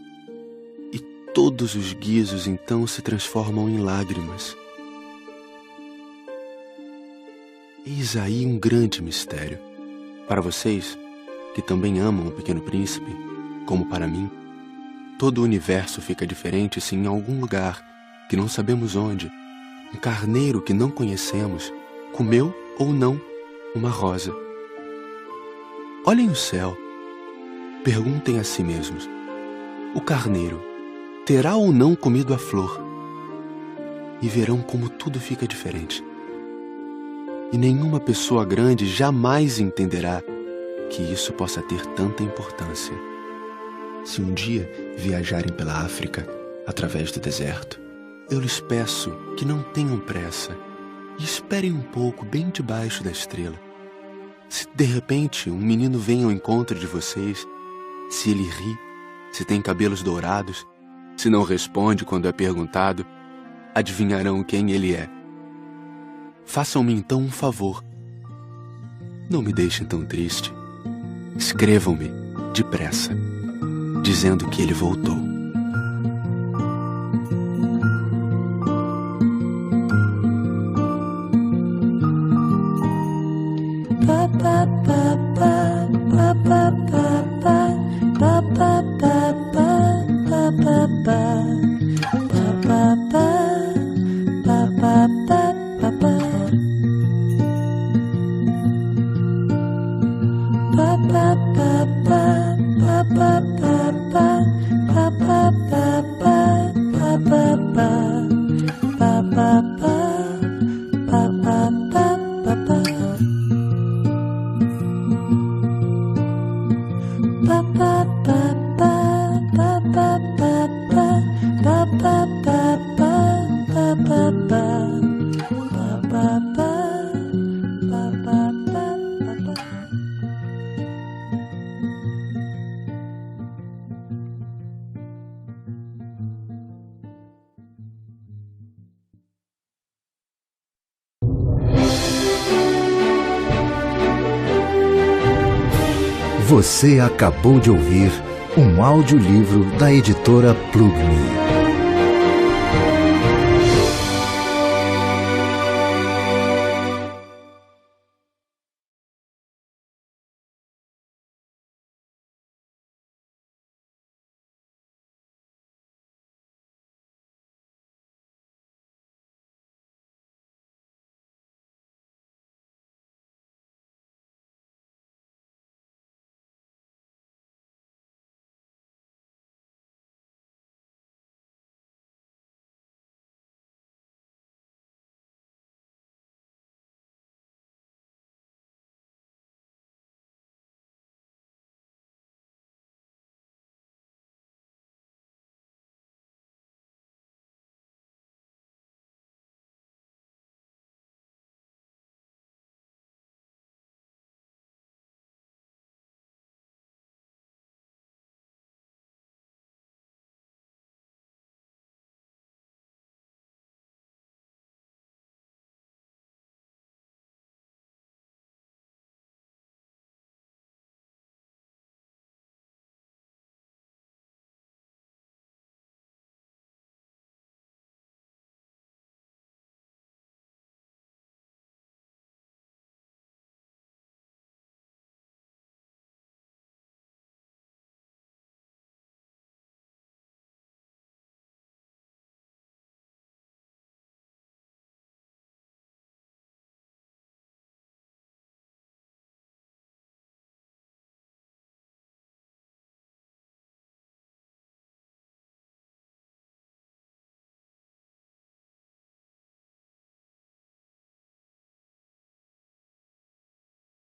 [SPEAKER 2] E todos os guizos então se transformam em lágrimas. Eis aí um grande mistério. Para vocês, que também amam o Pequeno Príncipe, como para mim, todo o universo fica diferente se em algum lugar, que não sabemos onde, um carneiro que não conhecemos comeu ou não uma rosa. Olhem o céu. Perguntem a si mesmos: o carneiro terá ou não comido a flor? E verão como tudo fica diferente. E nenhuma pessoa grande jamais entenderá que isso possa ter tanta importância. Se um dia viajarem pela África, através do deserto, eu lhes peço que não tenham pressa e esperem um pouco bem debaixo da estrela. Se de repente um menino vem ao encontro de vocês, se ele ri, se tem cabelos dourados, se não responde quando é perguntado, adivinharão quem ele é. Façam-me então um favor. Não me deixem tão triste. Escrevam-me depressa, dizendo que ele voltou.
[SPEAKER 1] Você acabou de ouvir um audiolivro da editora Plug Me.